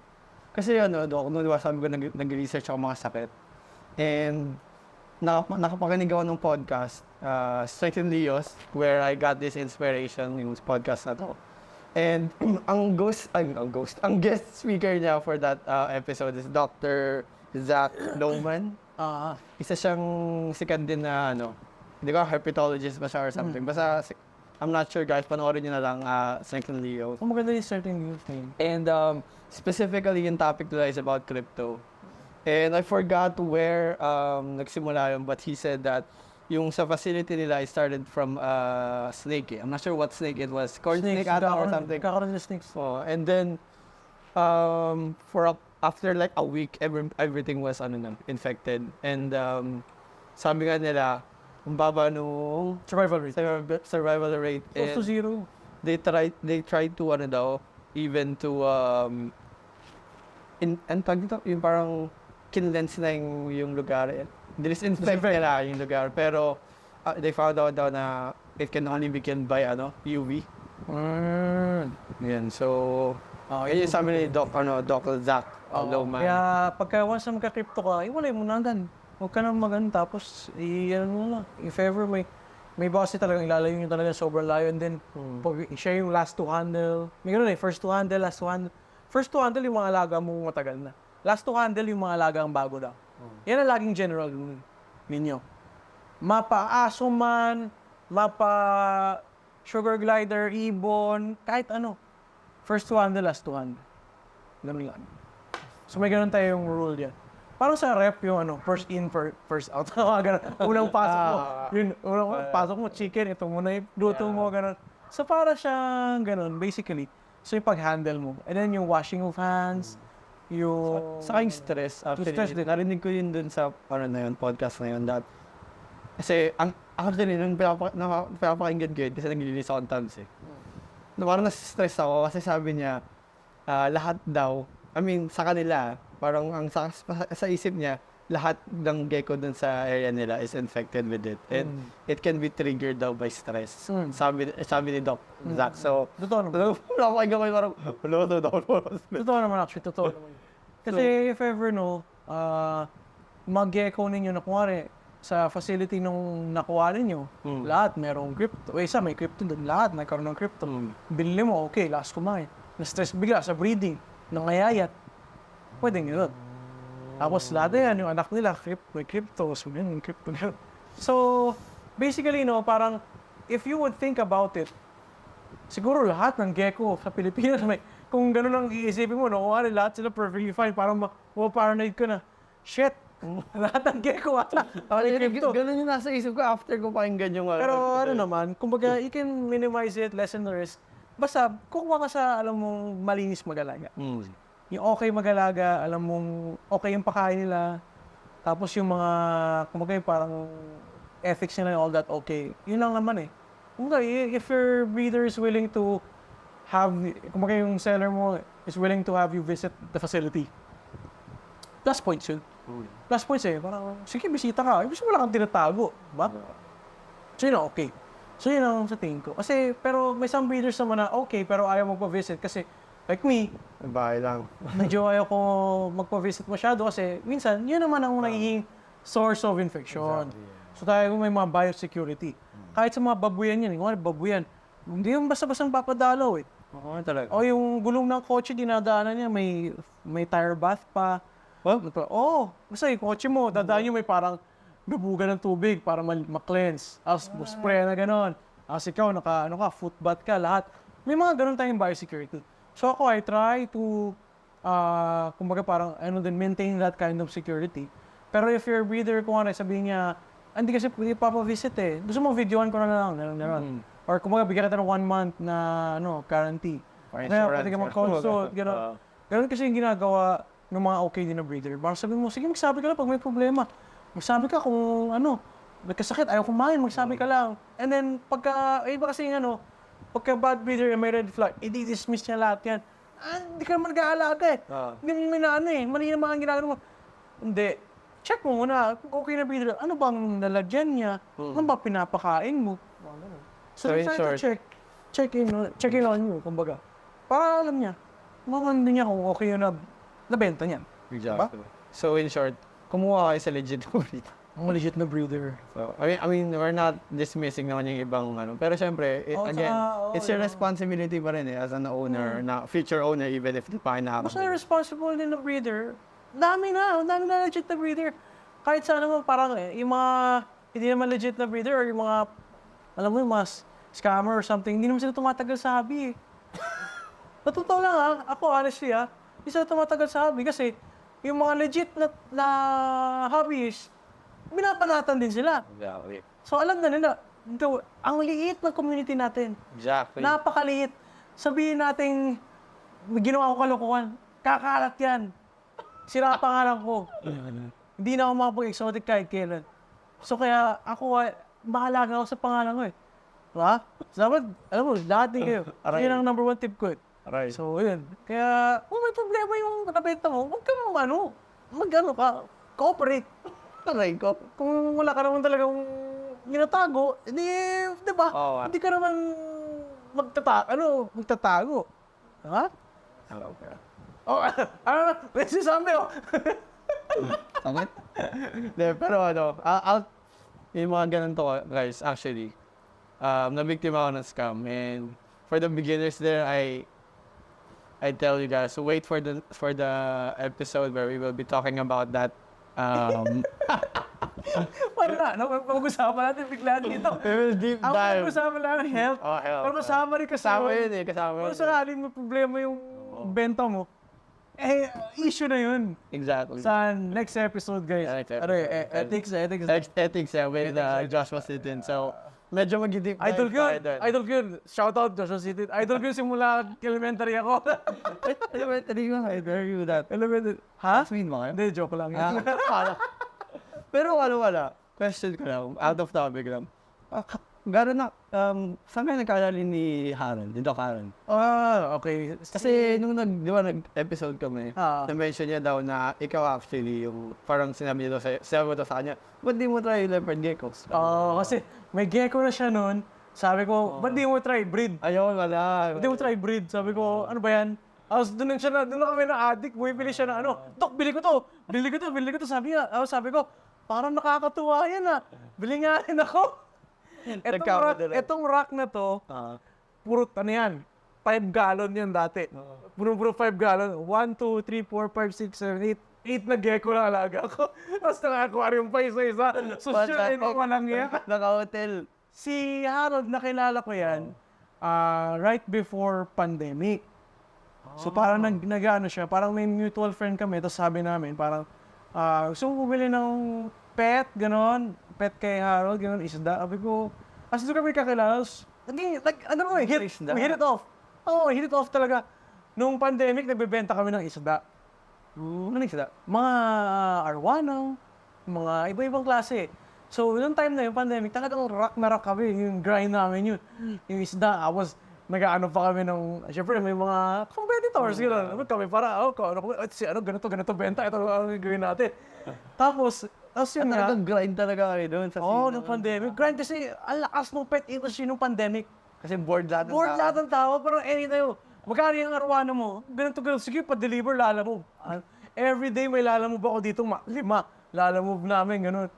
Kasi Dok, nung sabi ko nag-research ako mga sakit. And nakapakinig ako ng podcast, Strength in Leos, where I got this inspiration, yung podcast na to. And ang guest speaker niya for that episode is Dr. Zach Lohman. Isa siyang sikat din na hindi ko herpetologist ba siya or something. Basta, I'm not sure guys, panoorin niyo na lang Strength in Leos. Maganda yung certain news thing. And specifically, yung topic nila is about crypto. And I forgot where nagsimula yun, but he said that yung sa facility nila, it started from snake. I'm not sure what snake it was. Corn snake ata or something. Kakaroon ng snakes. And then, after like a week, everything was infected. And sabi nga nila, ang baba nung survival rate. Close to 0. They tried to even to yung parang kinlens na yung lugar. Disinfect nila yung lugar. Pero they found out daw na it can only be killed by UV. Yan. So, yun yung sabi ni Dr. Zach Lohman. Kaya pagka once na magka-crypto ka, iwalay mo na agad. Huwag ka na tapos mo na. If ever may boss talagang ilalayo nyo talaga sobrang layo, and then pag siya yung last to handle, may gano'n first to handle, last to handle. First to handle yung mga alaga mo matagal na. Last to handle yung mga alaga ang bago daw. Yan ang laging general ninyo. Mapa aso man, mapa sugar glider, ibon, kahit ano. First to handle, last to handle. Ganun lang. So may ganun tayong rule yan. Parang sa rep yung first in, first out. Unang pasok mo. Unang pasok mo, chicken, ito muna yung luto mo, gano'n. So para siyang gano'n, basically. So yung pag-handle mo. And then yung washing of hands, yung... Saka yung stress. Actually, narinig ko yun dun sa podcast na yun. Kasi, actually, nung pinapakinggan ko yun, kasi naglilinis ako ng tabs eh. Parang nasistress ako kasi sabi niya, lahat daw, sa kanila, parang ang sa isip niya, lahat ng gecko dun sa area nila is infected with it. And it can be triggered daw by stress. Sabi ni Doc Zach. So, Totoo naman. napakinggan ko yung parang, Totoo naman actually, totoo naman. Kasi if ever mag-gecko ninyo na kunwari, sa facility nung nakuha ninyo, lahat merong crypto. Isa may crypto doon, lahat nagkaroon ng crypto. Binili mo, okay, last kumain. Na-stress bigla sa breeding, nangayayat. Pwede nyo. Tapos lahat yan, yung anak nila, may crypto, so yun, yung crypto nila. So, basically, parang, if you would think about it, siguro lahat ng gecko sa Pilipinas, kung gano'n ang iisipin mo, kunwari lahat sila perfectly fine, parang paranoid ka na, shit, lahat ng gecko ata. Ganun yung nasa isip ko after ko pakinggan yung Pero naman, kumbaga, you can minimize it, lessen the risk. Basta, kukuha ka sa, alam mong, malinis mag-alaga. Yung okay mag-alaga, alam mong okay yung pakain nila. Tapos yung mga, kumbaga yung parang ethics nila, all that okay. Yun lang naman eh. Kumbaga, if your breeder is willing to have, kumbaga yung seller mo is willing to have you visit the facility. Plus points yun. Plus points eh. Parang, sige, bisita ka. Ibig wala kang tinatago. Ba? So yun ang okay. So yun ang sa tingin ko. Kasi, pero may some breeders naman na okay, pero ayaw magpa-visit kasi, like me, bahay lang. medyo ayaw ko magpa-visit masyado kasi minsan, yun naman ang nagiging source of infection. So tayo may mga biosecurity. Kahit sa mga babuyan yan, yung babuyan, hindi yung basta-bastang papadalaw eh. Oo, talaga. O yung gulong ng kotse, dinadaanan niya, may tire bath pa. Basta yung kotse mo, dadaan nyo may parang bubuga ng tubig para ma-cleanse. Tapos spray na gano'n. Tapos ikaw, foot bath ka, lahat. May mga gano'n tayong biosecurity. So ako, I try to, kumbaga parang, maintain that kind of security. Pero if your breeder, kung sabihin niya, hindi kasi pwede papavisit eh. Gusto mo, videoan ko na lang. Or kumbaga, bigyan kita ng 1 month na, guarantee. Kaya pwede ka mag-consult, gano'n. Gano'n kasi yung ginagawa ng mga okay din na breeder. Parang sabihin mo, sige, magsabi ka lang pag may problema. Magsabi ka kung, may kasakit, ayaw kumain, magsabi ka lang. And then, iba kasi pagka bad breeder may red flag, i-dismiss niya lahat yan. Hindi ka naman nag-aalaga eh. Hindi mo mali naman ang ginagawa mo. Hindi. Check mo muna, kung okay na breeder, ano bang nalagyan niya? Ano ba pinapakain mo? So in short, check in on you, kumbaga. Para alam niya, mamando niya kung okay yun na nabenta niya. Exactly. So in short, kumuha kayo sa legit breeder. Ang legit na breeder. So, I mean, we're not dismissing naman yung ibang Pero syempre, it's your responsibility pa rin as an owner, na future owner, even if di pa kayo Basta responsible din na breeder. Dami na legit na breeder. Kahit sa parang yung mga hindi naman legit na breeder or yung mga, alam mo yung mga scammer or something, hindi naman sila tumatagal sa hobby eh. Totoo lang ako honestly hindi sila tumatagal sa hobby kasi yung mga legit na hobbies, binapanatan din sila. Exactly. So alam na nila, ang liit ng community natin. Exactly. Napakaliit. Sabihin natin, ginawa ko kalokohan, kakalat yan. Sira pangalan ko. Hindi na ako makapag-exotic kahit kailan. So kaya ako, mahalaga ako sa pangalan ko eh. Diba? Dapat, alam mo, lahat din kayo. Yun ang number 1 tip ko eh. Aray. So yun. Kaya, kung may problema yung nabenta mo, huwag ka cooperate. Aray ko. Kung wala ka naman talagang ginatago, di ba? Hindi ka naman magtatago. Ha? Hello, ka. May sinasabi Sakit? Pero yung mga ganun to guys, actually, nabiktima ako ng scam. And for the beginners there, I tell you guys, wait for the episode where we will be talking about that. Pag-usapan natin bigla dito. We will deep Ang dive. pag-usapan lang health. Health. Pero masama rin Kasama yun eh. Kung sakaling may problema yung benta mo, issue na yun. Exactly. Sa next episode, guys. Next episode. Ethics, with Joshua Sitin. So, medyo mag-deep dive Idol tayo yun. doon. Idol yun. Shout out Joshua City. Idol yun simula elementary ako. Elementary ko, I dare you that. Elementary. Ha? Swing mo kayo? Hindi, joke lang yun. Pero wala. Question ko lang, out of topic lang. gano'n na, saan kayo nagkakali ni Harold, ni Doc Harold? Okay. Kasi nung di ba nag-episode kami, Ah. na-mention niya daw na ikaw actually yung parang sinabi niya daw sa'yo daw sa kanya, ba't di mo try leopard geckos? Kasi may gecko na siya noon. Sabi ko, ba't di mo try breed? Ayun, wala. Ba't di mo try breed? Sabi ko, ano ba yan? Doon na kami na addict. Bumibili siya na Dok, bili ko to. Sabi ko, parang nakakatuwa yan ah. Bili nga rin ako. Etong rack na to, puro ano yan, 5 gallon yan dati. Puro 5 gallon. 1, 2, 3, 4, 5, 6, 7, 8. 8 na gecko na alaga ako. Tapos naka-aquarium pa isa-isa. So sure, walang yan. Naka-hotel. Si Harold, nakilala ko yan right before pandemic. So parang nag-ano siya, parang may mutual friend kami, tapos sabi namin, parang gusto mo bumili ng pet, gano'n, pet kay Harold, gano'n, isda. Sabi ko, kasi doon kami kakilala, we hit it off. Oo, hit it off talaga. Nung pandemic, nagbebenta kami ng isda. Ano isda? Mga arwano, mga iba-ibang klase. So, noong time na yung pandemic, talagang rock na rock kami, yung grind namin yun. Yung isda, nag-ano pa kami ng, syempre may mga competitors, gano'n. Kami para, ganito benta, ito ang gawin natin. Tapos yun nga. Talagang grind talaga kayo doon sa Nung pandemic. Grind kasi, ang lakas ng pet industry nung pandemic. Kasi bored lahat ng Board lahat ng tao, parang tayo. Magkano yung arwana mo? Ganito. Sige, pa-deliver, lalamove. Everyday may lalamove ako dito, 5. Lalamove namin, gano'n.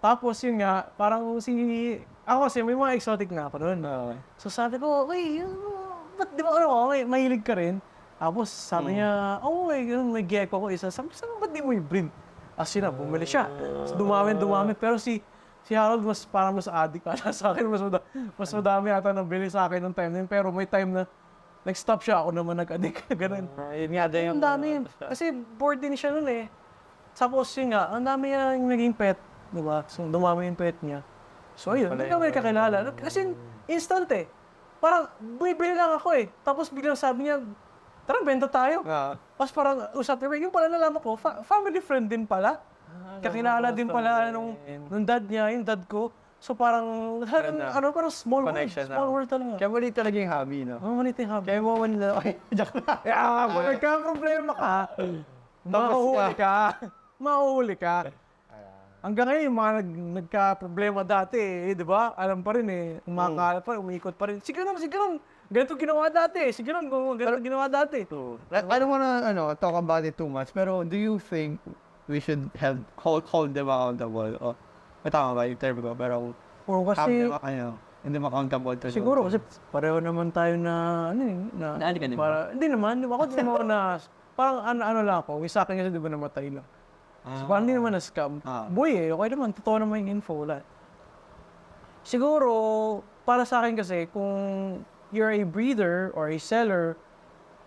Tapos yun nga, parang ako kasi may mga exotic na ako noon. So sabi ko, ba't di ba mahilig ka rin? Tapos sabi niya, may gecko ko isa. Sabi ko, ba't di mo yung breed? As yun na, bumili siya. So dumami. Pero si Harold parang mas addict ata sa akin. Mas madami ata nang bili sa akin ng time na yun. Pero may time na nag-stop siya, ako naman nag-addict. Ganun. Yun nga din yung... Ang dami. Kasi bored din siya nun eh. Tapos yun nga, ang dami niya yung naging pet. Diba? So dumami yung pet niya. So ayun, hindi kami kakilala. Kasi instant eh. Parang bumibili lang ako eh. Tapos biglang sabi niya, tara, benta tayo. Tapos parang usap niya, yung pala nalaman ko, family friend din pala. Kakilala din pala nung dad niya, yung dad ko. So parang, parang small world talaga. Kaya mali talaga yung hobby, no? Maliit yung hobby. Kaya mo man lang, joke lang. Nagka-problema ka, mahuhuli ka. Hanggang ngayon, yung mga nagka-problema dati, di ba? Alam pa rin eh, umakalat pa rin, umiikot pa rin. Sige nun. Ganito ginawa dati. Ganito ginawa dati. I don't wanna talk about it too much, pero do you think we should hold them accountable? May tama ba yung term ko? Pero Kasi, hindi mo accountable to siguro kasi pareho naman tayo na, Naali ka din para, hindi naman, di ba? Ako din naman na, parang ano lang ako, sa akin kasi di ba namatay lang. So parang hindi naman na-scam. Boy okay naman, totoo naman yung info, wala. Siguro, para sa akin kasi, kung you're a breeder or a seller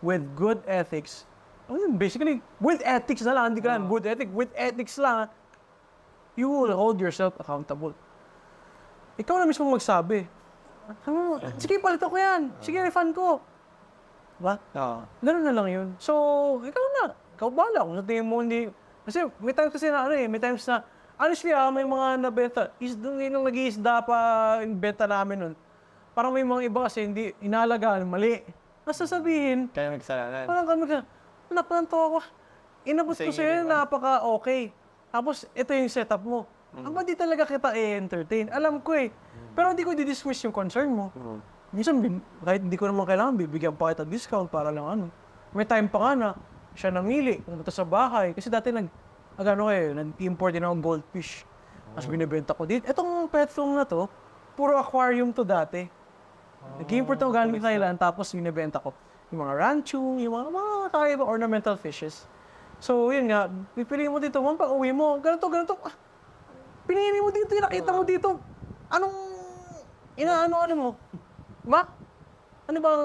with good ethics, basically, with ethics na lang, hindi ka lang, with ethics lang, you will hold yourself accountable. Ikaw na mismo magsabi. Sige, palitan ko yan. Sige, refund ko. Diba? Ganun na lang yun. So, ikaw bala. Kung sa tingin mo hindi, kasi may times kasi may times na, honestly may mga nabenta, yung nag-iisda pa yung benta namin nun. Parang may mga iba kasi hindi inalagaan, mali. Nasasabihin, Kaya magsalanan. parang kami ka, napanto ako. Inabot ko sa'yo, napaka-okay. Tapos, ito yung setup mo. Aba, di talaga kita entertain. Alam ko eh. Pero hindi ko di-dismiss yung concern mo. Minsan, kahit hindi ko naman kailangan, bibigyan pa kita discount para lang May time pa nga na, siya namili, pumunta sa bahay. Kasi dati nag-import din ako goldfish. Tapos binibenta ko dito. Etong pet room na to, puro aquarium to dati. Nag-import ako galing Thailand, tapos binibenta ko. Yung mga ranchong, yung mga kakaiba ornamental fishes. So, yun nga, pipiliin mo dito, pag uwi mo, ganito. Pinili mo dito, nakita mo dito. Anong, inaano mo? Ano bang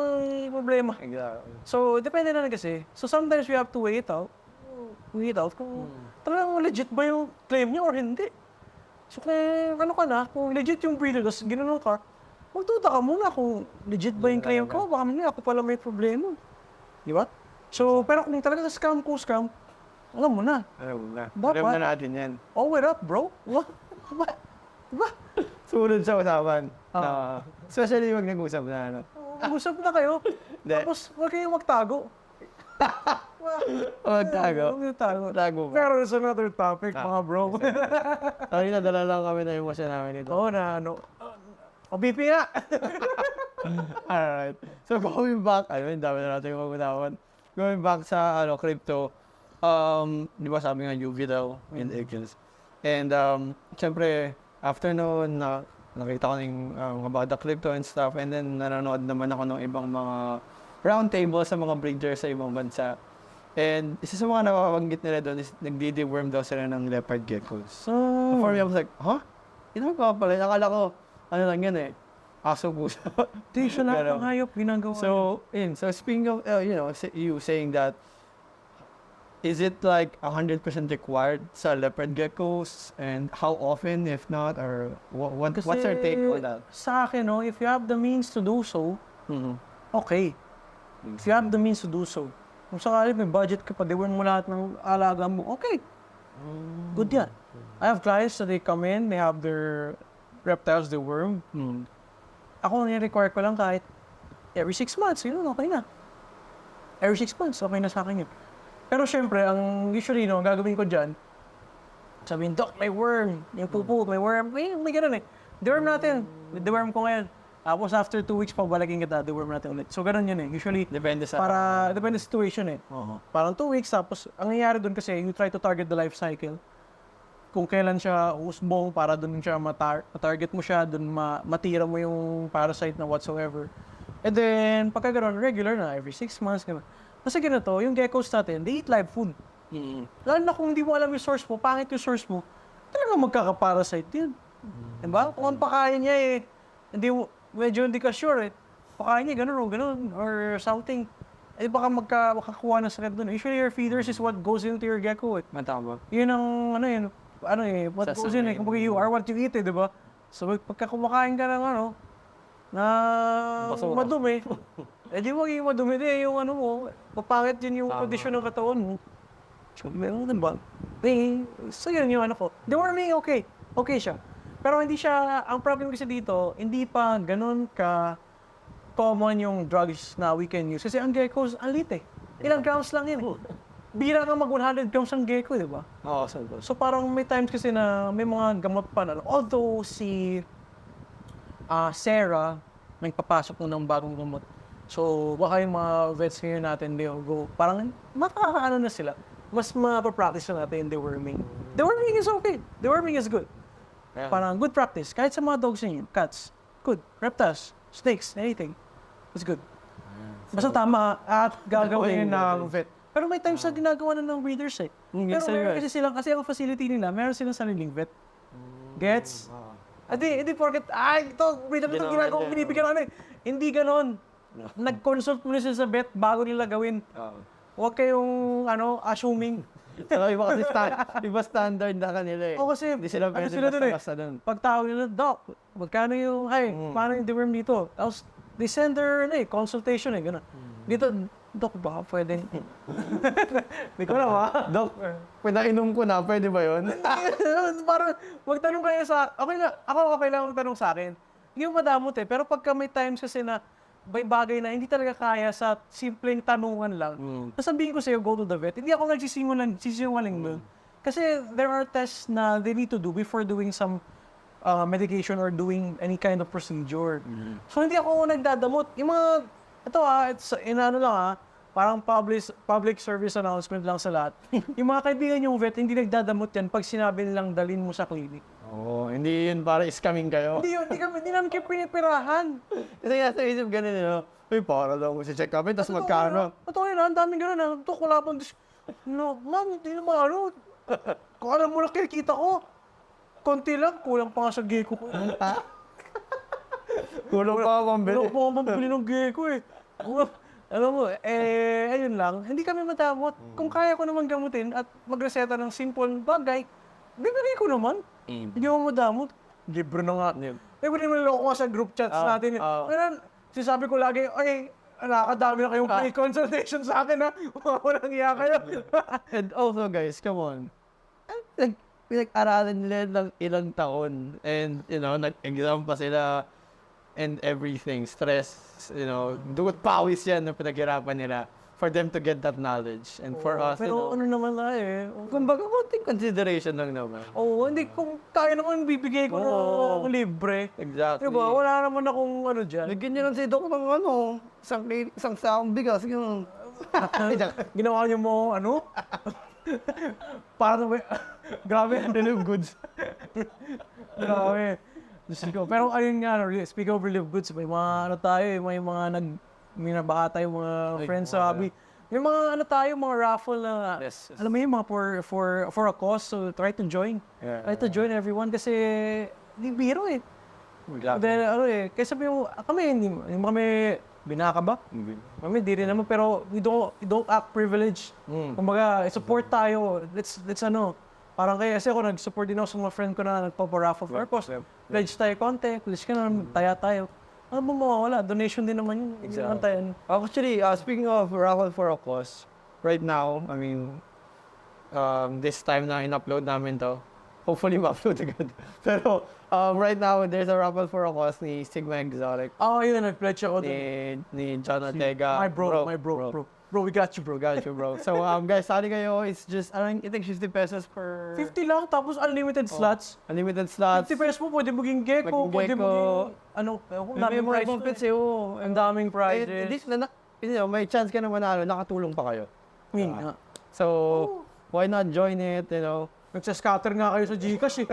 problema? Exactly. So, depende na kasi. So, sometimes we have to wait out kung talagang legit ba yung claim niya or hindi. So, kung legit yung breeder, tapos ginanong ka, magtuta ka muna kung legit ba yung claim ko, baka mamaya ako pala may problema. Di ba? So, pero kung talaga scam, alam mo na. Alam na natin yan. Own it up, bro. Diba? Sunod sa usapan. Especially pag nag-usap na, ano. Usap na kayo. Hindi. Tapos, huwag kayong magtago. Magtago. Huwag kayong tago. Tago ba? Pero it's another topic, mga bro. Ay, nadala lang kami na emosyon namin dito. Oo na, ano. BP nga. Alright. So, going back, dami na natin yung pag-unawan. Going back sa, crypto, di ba sabi nga UV daw, and Eggins. And, syempre, after noon, nakita ko about the crypto and stuff, and then nanonood naman ako ng ibang mga round table sa mga breeders sa ibang bansa. And isa sa mga napapanggit nila doon is nagdi-deworm daw sila ng leopard geckos. So, for me, I was like, huh? Ginagawa pala. Nakala ko, ano lang yan eh, aso puso. Di siya lahat ng hayop ginagawa. So, so speaking of, you saying that, is it like 100% required sa leopard geckos? And how often, if not, or what's your take on that? Sa akin, no, if you have the means to do so, okay. If you have the means to do so. Kung sakali may budget ka pa, deworm mo lahat ng alaga mo, okay. Good yan. I have clients that they come in, they have their reptiles, they worm. Ako, ni-require ko lang kahit every 6 months, yun, okay na. Every 6 months, okay na sa akin yun. Pero syempre, ang usually, no, gagawin ko dyan, sabihin, Doc, may worm. Yung pupo, may worm. May ganun eh. Deworm natin. Deworm ko ngayon. Tapos after 2 weeks, pabalikin kita, deworm natin ulit. So ganun yun eh. Usually, Depende sa... depende sa situation eh. Parang 2 weeks, tapos ang nangyayari doon kasi, you try to target the life cycle. Kung kailan siya usbong, para doon siya matarget mo siya, doon matira mo yung parasite na whatsoever. And then, pagka gano'n, regular na, every 6 months, gano'n. Kasi ganito, yung geckos natin, they eat live food. Lalo na kung hindi mo alam yung source mo, pangit yung source mo, talagang magkakaparasite yun. Diba? Kung ang pakain niya eh, medyo hindi ka sure eh. Pakain niya gano'n or something. Eh baka makakuha ng sakit doon. Usually your feeders is what goes into your gecko eh. Matama. Yun ang what goes in eh. Kung you are what you eat eh, diba? So pagka kumakain ka ng na Basura. madumi, eh di magiging madumi din yung mo, papangit din yung kondisyon ng katawan mo. So, meron din ba? So yun yung ko. Deworming, okay. Okay siya. Pero hindi siya, ang problem kasi dito, hindi pa ganun ka common yung drugs na we can use. Kasi ang geckos, ang lit eh. Ilang grams lang yun. Bira ka mag 100 grams ang gecko, di ba? Oo, So parang may times kasi na may mga gamot pa na. Although si Sarah, may papasok ng bagong gamot. So baka yung mga vets ngayon natin, they'll go, parang makakaano na sila. Mas mapapractice na natin yung deworming. Deworming is okay. Deworming is good. Yeah. Parang good practice. Kahit sa mga dogs niyo, cats, good. Reptiles, snakes, anything. It's good. Basta tama at gagawin ng vet. Pero may times na ginagawa na ng breeders eh. Pero meron kasi silang, kasi ang facility nila, meron silang sariling vet. Gets? Hindi porket, ito, breeder ito ginagawa, binibigyan namin. Hindi ganon. Nag-consult muna sila sa vet bago nila gawin. Huwag kayong, assuming. So, iba standard na kanila eh. O kasi, Hindi sila pwede basta doon. Pag tawag nila, Doc, magkano yung, paano yung deworm dito? Tapos, they send their, consultation gano'n. Dito, Doc, baka pwede. Hindi ko alam Dok, pinainom ko na, pwede ba yun? Parang, magtanong kayo okay lang magtanong sa akin. Hindi mo madamot eh, pero pagka may times kasi na, may bagay na hindi talaga kaya sa simpleng tanungan lang. Sasabihin ko sa'yo, go to the vet. Hindi ako nagsisinungaling doon. Kasi there are tests na they need to do before doing some medication or doing any kind of procedure. So hindi ako nagdadamot. Yung mga, parang public service announcement lang sa lahat. Yung mga kaibigan yung vet, hindi nagdadamot yan pag sinabi nilang dalhin mo sa clinic. Hindi yun para scamming kayo. Hindi namin kayo pinipirahan. Kasi nga sa isip ganun, para daw ko si check upin, tapos magkano. Totoo yun, ang daming ganun. Ito, wala pang ma'am, hindi naman kung alam mo na kinikita ko, konti lang, kulang pa nga sa gecko ko. Kulang pa pambili. Kulang pa pambili ng gecko eh. Alam mo, ayun lang, hindi kami madamot. Kung kaya ko naman gamutin at magreseta ng simple bagay, bibigay ko naman. Hindi mo madamot. Libre na nga. Libre naman lang ako nga sa group chats natin. Pero sinasabi ko lagi, nakakadami na kayong free consultation sa akin ha. Walang iya kayo. And also guys, come on. Pinag-aralan nila ng ilang taon. And, nag-exam pa sila. and everything. Stress, dugot pawis yan na pinaghirapan nila for them to get that knowledge. And for us, Pero ano naman na kumbaga, konting consideration lang naman. hindi kung kaya naman bibigay ko ng libre. Exactly. Diba? Wala naman akong ano dyan. Bigyan nyo lang si Doc ng isang saong bigas. Yung... Ginawa niyo mo para grabe, relief goods. Grabe. Diyos ko. Pero ayun nga, speak of relief goods, may mga may nabaka tayo mga friends sa hobby. May mga mga raffle na, alam mo yun, mga for a cause, so try to join. Try to join everyone kasi hindi biro eh. Then, kaya sabi mo, hindi mo kami binaka ba? Kami, di rin naman, pero we don't act privileged. Kumbaga, support tayo. Let's parang kasi ako nag-support din ako sa mga friend ko na nagpaparaffle for a cause. Pledge tayo konti, pledge ka na, tayo. Ano ba mawawala? Donation din naman yun. Exactly. Actually, speaking of raffle for a cause, right now, I mean, this time na in-upload namin to, hopefully ma-upload agad. Pero right now, there's a raffle for a cause ni Sigma Exotic. Yun, nag-pledge ako dun. Ni John Ortega. My bro. Bro, we got you, bro. So, guys, sali kayo, it's just, I think 50 pesos per... 50 lang, tapos unlimited slots. Unlimited slots. 50 pesos mo, pwede maging gecko, pwede maging, May mga ibang pets ang daming prizes. May chance ka na manalo, nakatulong pa kayo. Yun nga. So, why not join it, Nagsascatter nga kayo sa Gcash eh.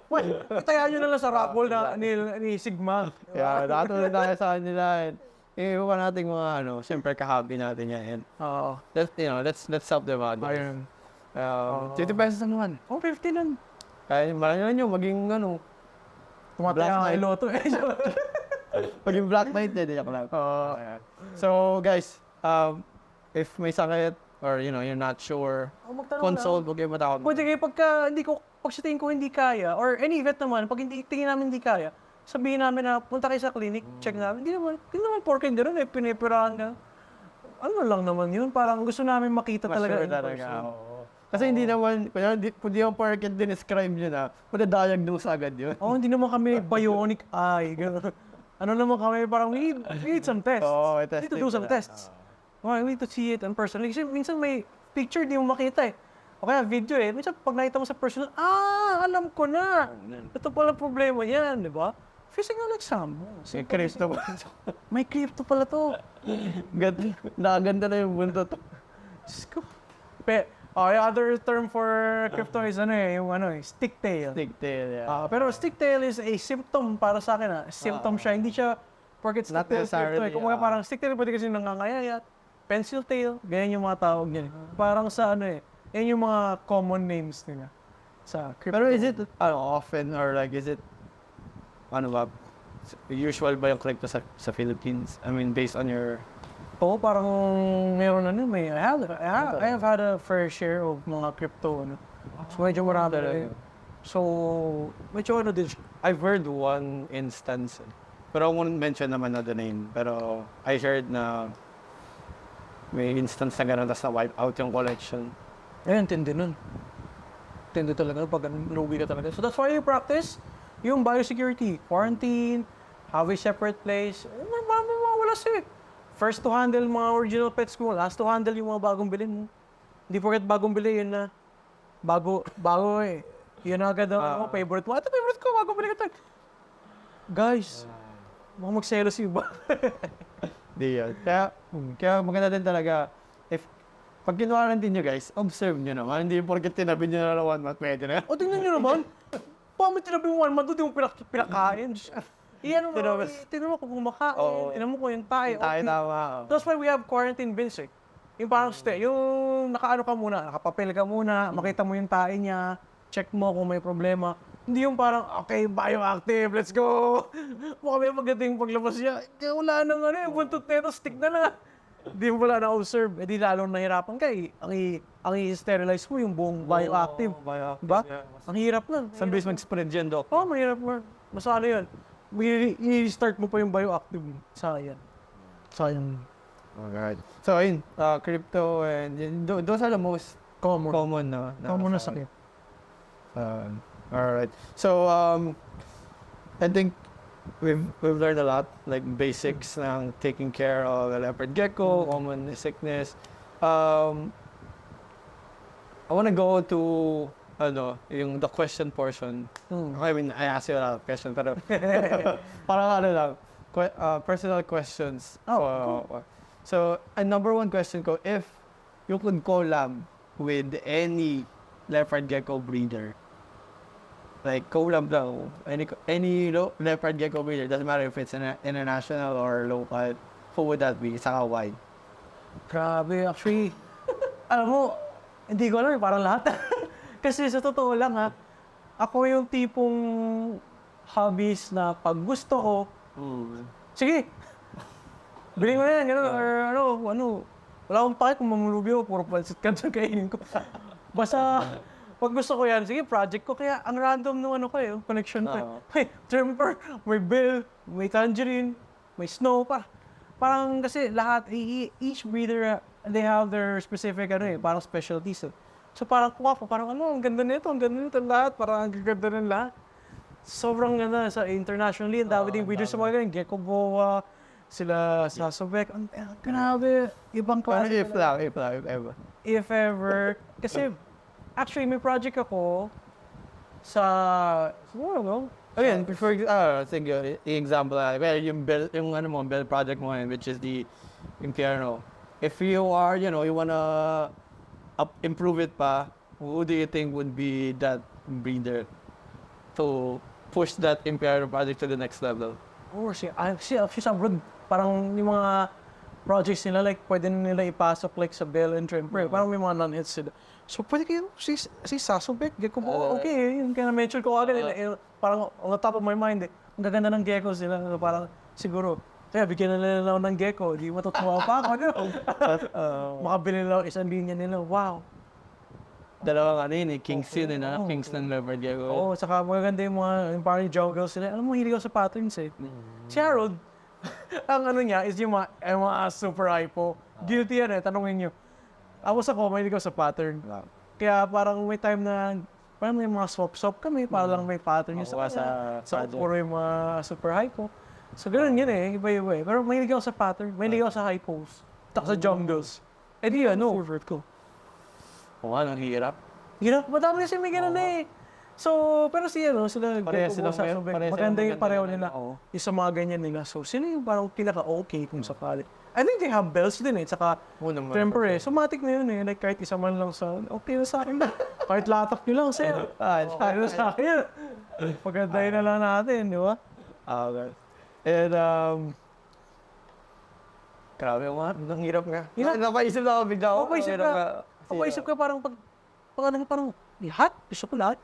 Well, itaya nyo na lang sa raffle na ni Sigma. Yeah, nakatulong tayo sa kanila. Iwan natin mga siyempre kahabi natin yan. Oo. Let's help them out. Ayun. 50 pesos lang naman. 50 lang. Kaya marami nyo, maging Tumataya ang iloto eh. maging Black Knight din, joke lang. So guys, if may sakit or you're not sure, consult, huwag kayo matakot. Pwede kayo pag sa tingin ko hindi kaya, or any vet naman, pag tingin namin hindi kaya, sabihin namin na punta kayo sa clinic, check namin. Hindi naman porke hindi rin pinipirahan ka. Ano lang naman yun, parang gusto namin makita talaga in person. Kasi hindi naman, kung di yung porke dinescribe nyo na, madadiagnose agad yun. Hindi naman kami bionic eye. Ano naman kami, parang we need some tests. We need to do some tests. We need to see it in person. Kasi minsan may picture di mo makita eh. O kaya video eh. Minsan pag nakita mo sa personal, alam ko na. Ito pala problema yan, di ba? Physical exam. May crypto pa. May crypto pala to. Nakaganda na yung mundo to. Yung other term for crypto is stick tail. Stick tail, yeah. Pero stick tail is a symptom para sa akin. Symptom siya. Hindi siya porque not necessarily. Kung parang stick tail, pwede kasi nangangayayat. Pencil tail, ganyan yung mga tawag niyan. Parang sa yan yung mga common names nila sa crypto. Pero is it often or is it usual ba yung crypto sa Philippines? I mean, based on your... Parang meron I have had a fair share of mga crypto. So medyo marami. So, medyo din siya. I've heard one instance, pero I won't mention naman na the name. Pero I heard na may instance na gano'n, tapos na-wipe out yung collection. Tindi nun. Tindi talaga pag lugi ka talaga. So that's why you practice yung biosecurity, quarantine, have a separate place. Wala siya. First to handle mga original pets mo, last to handle yung mga bagong bilhin mo. Hindi porket bagong bili, yun na. Bago eh. Yun na agad ang favorite mo. Ito favorite ko, bagong bili ka. Guys, baka magselos yung iba. Di yun. Kaya maganda din talaga, pag kinuha din nyo guys, observe nyo naman. Hindi porket tinabi nyo na 1 month, pwede na. Tingnan nyo naman. Paano tinabi mo 1 month, hindi mo pinakain. Tingnan mo kung kumakain. Tingnan mo kung yung tayo. Tama. That's why we have quarantine bins eh. Yung parang yung nakaano ka muna, nakapapel ka muna, makita mo yung tae niya, check mo kung may problema. Hindi yung parang, okay, bioactive, let's go! Baka may magating paglabas niya. Wala nang buntot na ito, stick na na. Hindi mo wala na-observe. Di lalong nahirapan ka eh. Ang i-sterilize mo yung buong bioactive. Diba? Ang hirap lang. Saan base mag-spread dyan, Doc? Mahirap mo. Masano yun. I-start mo pa yung bioactive. Sayang. Alright. So, ayun, crypto and those are the most common na sakit. Alright. So, I think we've learned a lot, like basics ng taking care of a leopard gecko, common sickness. I want to go to the question portion. I mean, I asked you a lot of questions, pero parang lang, personal questions. So, number one question ko, if you could collab with any leopard gecko breeder, like collab lang, any leopard gecko breeder, doesn't matter if it's international or local, who would that be? Saka why? Grabe, actually, alam mo, hindi ko alam, parang lahat. Kasi sa totoo lang ha, ako yung tipong hobbies na pag gusto ko, sige, bilhin mo na yan, gano'n, or wala akong pake kung mamulubyo, puro pansit ka sa kainin ko. Basta, pag gusto ko yan, sige, project ko, kaya ang random nung yung connection ko. May Tremper, may Bell, may Tangerine, may Snow pa. Parang kasi lahat, each breeder, they have their specific, parang specialties. So parang kuha ko, parang ang ganda nito lahat, parang ang ganda ng lahat. Sobrang ganda sa internationally, ang dami ding breeders sa mga ganyan, Gecko Boa, sila Sasobek, grabe, ibang klase. If ever. If ever, kasi actually may project ako sa, Again, for sige, example, well, yung bell project mo yun, which is the Impierno. If you are, you wanna improve it pa, who do you think would be that breeder to push that Impierno project to the next level? She's abroad, parang yung mga projects nila, like, pwede nila ipasok, like, sa Bell and Tremper. Parang may mga non-hits sila. So, pwede kayo, si Sasobek, Gecko Boa, okay, yung kaya na-mention ko agad, parang on the top of my mind, ang gaganda ng gecko sila, parang, siguro, kaya bigyan na nila ng gecko, di matutuwa pa ako, makabili nila isang linya nila, wow. Dalawang Kings yun, Kings ng leopard gecko. Oo, saka magaganda yung parang jungle sila. Alam mo, hilig ako sa patterns Si Harold, ang niya is yung mga super hypo. Guilty yan tanongin nyo. Ako, mahilig ako sa pattern. Kaya parang may time na, parang may mga swap-swap kami, para lang may pattern yung sa puro yung mga super hypo. So ganoon yun iba-iba Pero mahilig ako sa pattern, mahilig ako sa hypos. Taka sa jungles. Di favorite ko. Ang hirap. Hirap, madami kasi may ganun So, pero sila Parehas Gecko Boa, silang Sasobek, parehas maganda silang yung pareho maganda nila. nila, Yung sa mga ganyan nila. So, sila yung parang pinaka-okay kung sakali. I think they have bells din tsaka Tremper So, matik na yun like kahit isa man lang okay na sa akin na. Kahit latak nyo lang sa'yo. Okay na sa akin. Pagandahin na lang natin, di ba? Okay. And, grabe ang hirap nga. Napaisip na ako bigla. Papaisip ka parang parang lahat? Gusto ko lahat?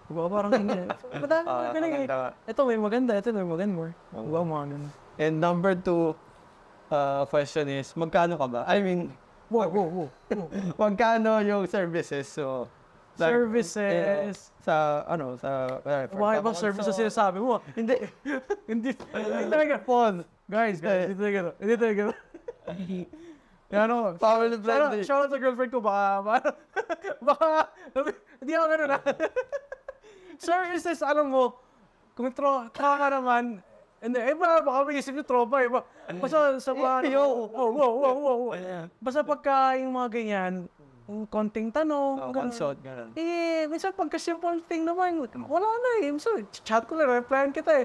Parang hindi. Madami. Ito may maganda, ito may maganda. Mga ganun. And number 2 question is, magkano ka ba? I mean, magkano yung services? So, Services. Sa Mga ibang services sinasabi mo. Hindi talaga. phone. Guys, hindi talaga. Family friendly. Shout out sa girlfriend ko, baka, hindi ako ganun Services, alam mo, kung tropa ka naman, hindi, baka may isip yung tropa Basta sa mga, wow. Basta pagka yung mga ganyan, konting tanong, Consult, ganun. minsan pagka simple thing naman, wala na minsan, chat ko lang, replyan kita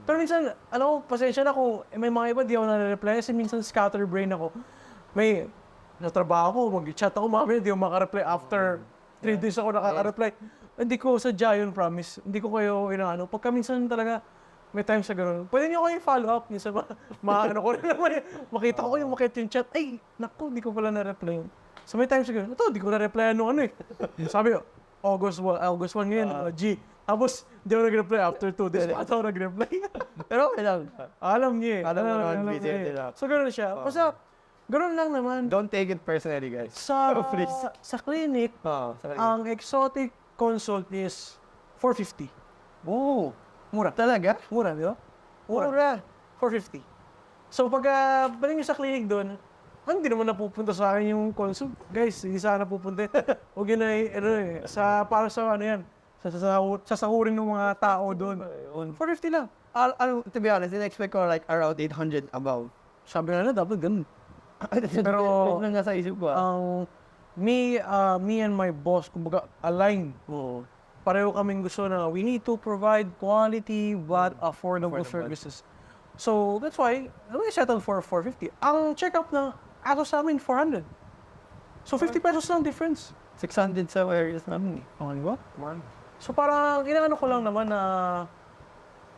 Pero minsan, pasensya na kung may mga iba di ako na-reply kasi minsan scatterbrain ako. May natrabaho ko, mag-chat ako, mamaya di ako makareply after 3 days ako nakaka-reply. Hindi ko sadya yun, promise. Hindi ko kayo inaano. Pagka minsan talaga, may time sa gano'n. Pwede niyo kayo follow up. Minsan maano ko rin naman makita ko yung chat. Ay, naku, di ko pala na-reply yun. So may time sa gano'n. Ito, di ko na-reply Sabi ko, August 1 ngayon, G. Tapos, di ako nag-reply after 2 days. Ba't ako nag-reply? Pero okay lang. Alam niya Alam mo naman, busy nila. So gano'n siya. Basta, gano'n lang naman. Don't take it personally, guys. Please. Sa clinic, ang exotic consult is 450. Oh, Mura. talaga? Mura, di ba? Mura. 450. So pag balik nyo sa clinic doon, hindi naman napupunta sa akin yung consult. Guys, hindi sana napupunta. Huwag yun para sa sasahurin ng mga tao doon. 450 lang. To be honest, in-expect ko like around 800 above. Sabi na dapat ganun. Pero, lang nga sa isip ko. Me and my boss, kumbaga, aligned. Oo. Pareho kaming gusto na we need to provide quality but affordable services. So, that's why we settled for 450. Ang check-up na Atos sa amin, 400. So, 50 pesos lang difference. 600 sa areas namin eh. Okay, di ba? So, parang inaano ko lang naman na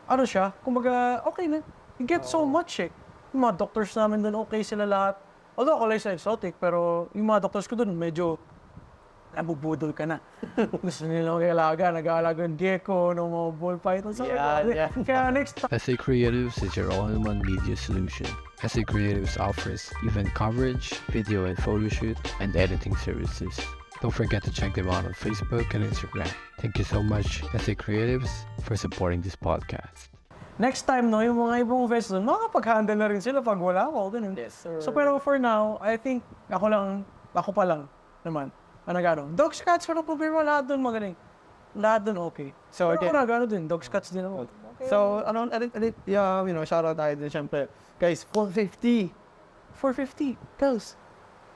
ano siya, kumbaga, okay na. You get so much eh. Yung mga doctors namin doon, okay sila lahat. Although ako lang sa exotic, pero yung mga doctors ko doon, medyo nabubudol ka na. Gusto nila nag-aalaga ng gecko, ng mga ball python. Yeah. Kaya next time, SA Creatives is your all-in-one media solution. SA Creatives offers event coverage, video and photo shoot, and editing services. Don't forget to check them out on Facebook and Instagram. Thank you so much, SA Creatives, for supporting this podcast. next time, no, yung mga ibang vessels, makakapag-handle na rin sila pag wala ako. Ganun. Yes, sir. So, pero for now, I think, ako pa lang naman. Ano, dogs, cats, walang problema, lahat doon magaling. Lahat doon okay. So, Pero okay. ako din, dogs, cats din ako. Okay. So, shout out tayo din syempre. Guys, 450. 450,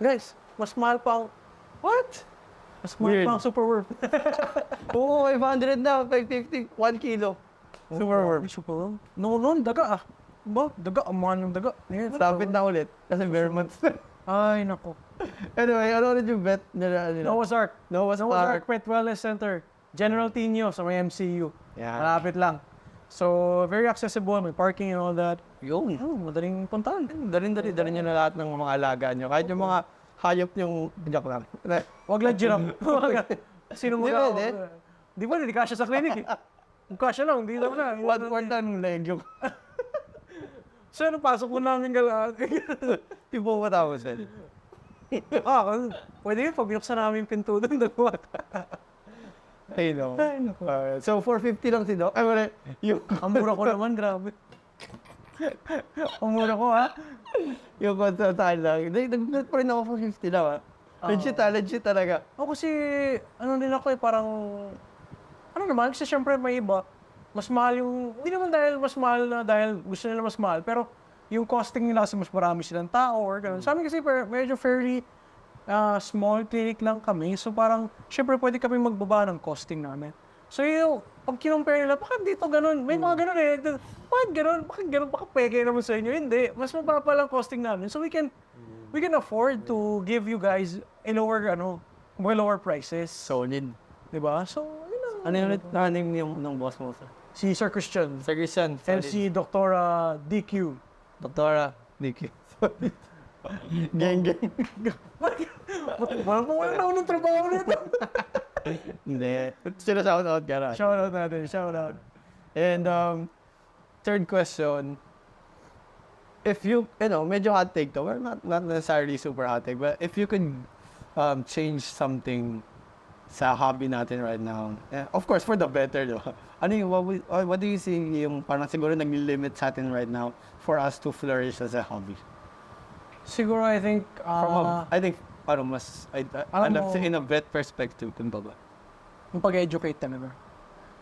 guys, mas mahal pa ang, What? mas mahal Weird. pa ang super worth. Oo, 500 na, 550, 1 kilo. Super worth. Super worth? No, daga ah. Ba, daga, ang mahal ng daga. Yeah, Lapit na ulit, kasi bare months. Ay, nako. Anyway, ano ulit yung bet nila? Noah's Ark. Noah's Noah's Ark. Ark Pet Wellness Center. General Tino sa may MCU. Yeah. Malapit lang. So, very accessible. May parking and all that. Yung. Madaling puntahan. Dalhin nyo na lahat ng mga alaga nyo. Kahit yung mga hayop yung, joke lang. Wag lang giraffe. Sino mo Di ka? pwede. Di ba, hindi kasya sa clinic eh. Kung kasya lang, hindi naman na. One ng leg yung, So, ano, pasok mo namin gala. tipo matapos eh. Pwede yun, pag binuksan namin yung pinto doon, dalawa. Ay, no. So, 450 lang si Doc. Ay, wala. Yung, Ang mura ko naman, grabe. Ang mura ko, ha? yung kontratahan lang. Nag-bet pa rin ako 450 lang, ha? Legit talaga. Ako kasi, ano din ako eh, parang, ano naman, kasi syempre may iba, mas mahal yung, hindi naman dahil mas mahal na dahil gusto nila mas mahal, pero yung costing nila kasi mas marami silang tao or gano'n. Sa amin kasi medyo fairly small clinic lang kami, so parang, syempre pwede kami magbaba ng costing namin. So yung, pag kinumpare nila, bakit dito gano'n? May mga gano'n eh. Bakit gano'n? Baka peke naman sa inyo? Hindi. Mas mababa lang costing namin. So we can afford to give you guys a lower prices. Solid. Diba? So, yun lang. Ano yung name yung ng boss mo? Si Sir Christian. Sir Christian. And si Dr. DQ. Doktora. Diki. Gang. Wala na ako ng trabaho nito. Hindi. Sila shout out ka na. Shout out natin. Shout out. And third question, if you medyo hot take to, well, not necessarily super hot take, but if you could change something sa hobby natin right now, of course for the better, no? Ano yung, what do you see yung parang siguro nag-limit sa atin right now for us to flourish as a hobby? Siguro, I think, I think, parang mas, Alam mo- in a vet perspective, kung ba? yung pag-educate talaga.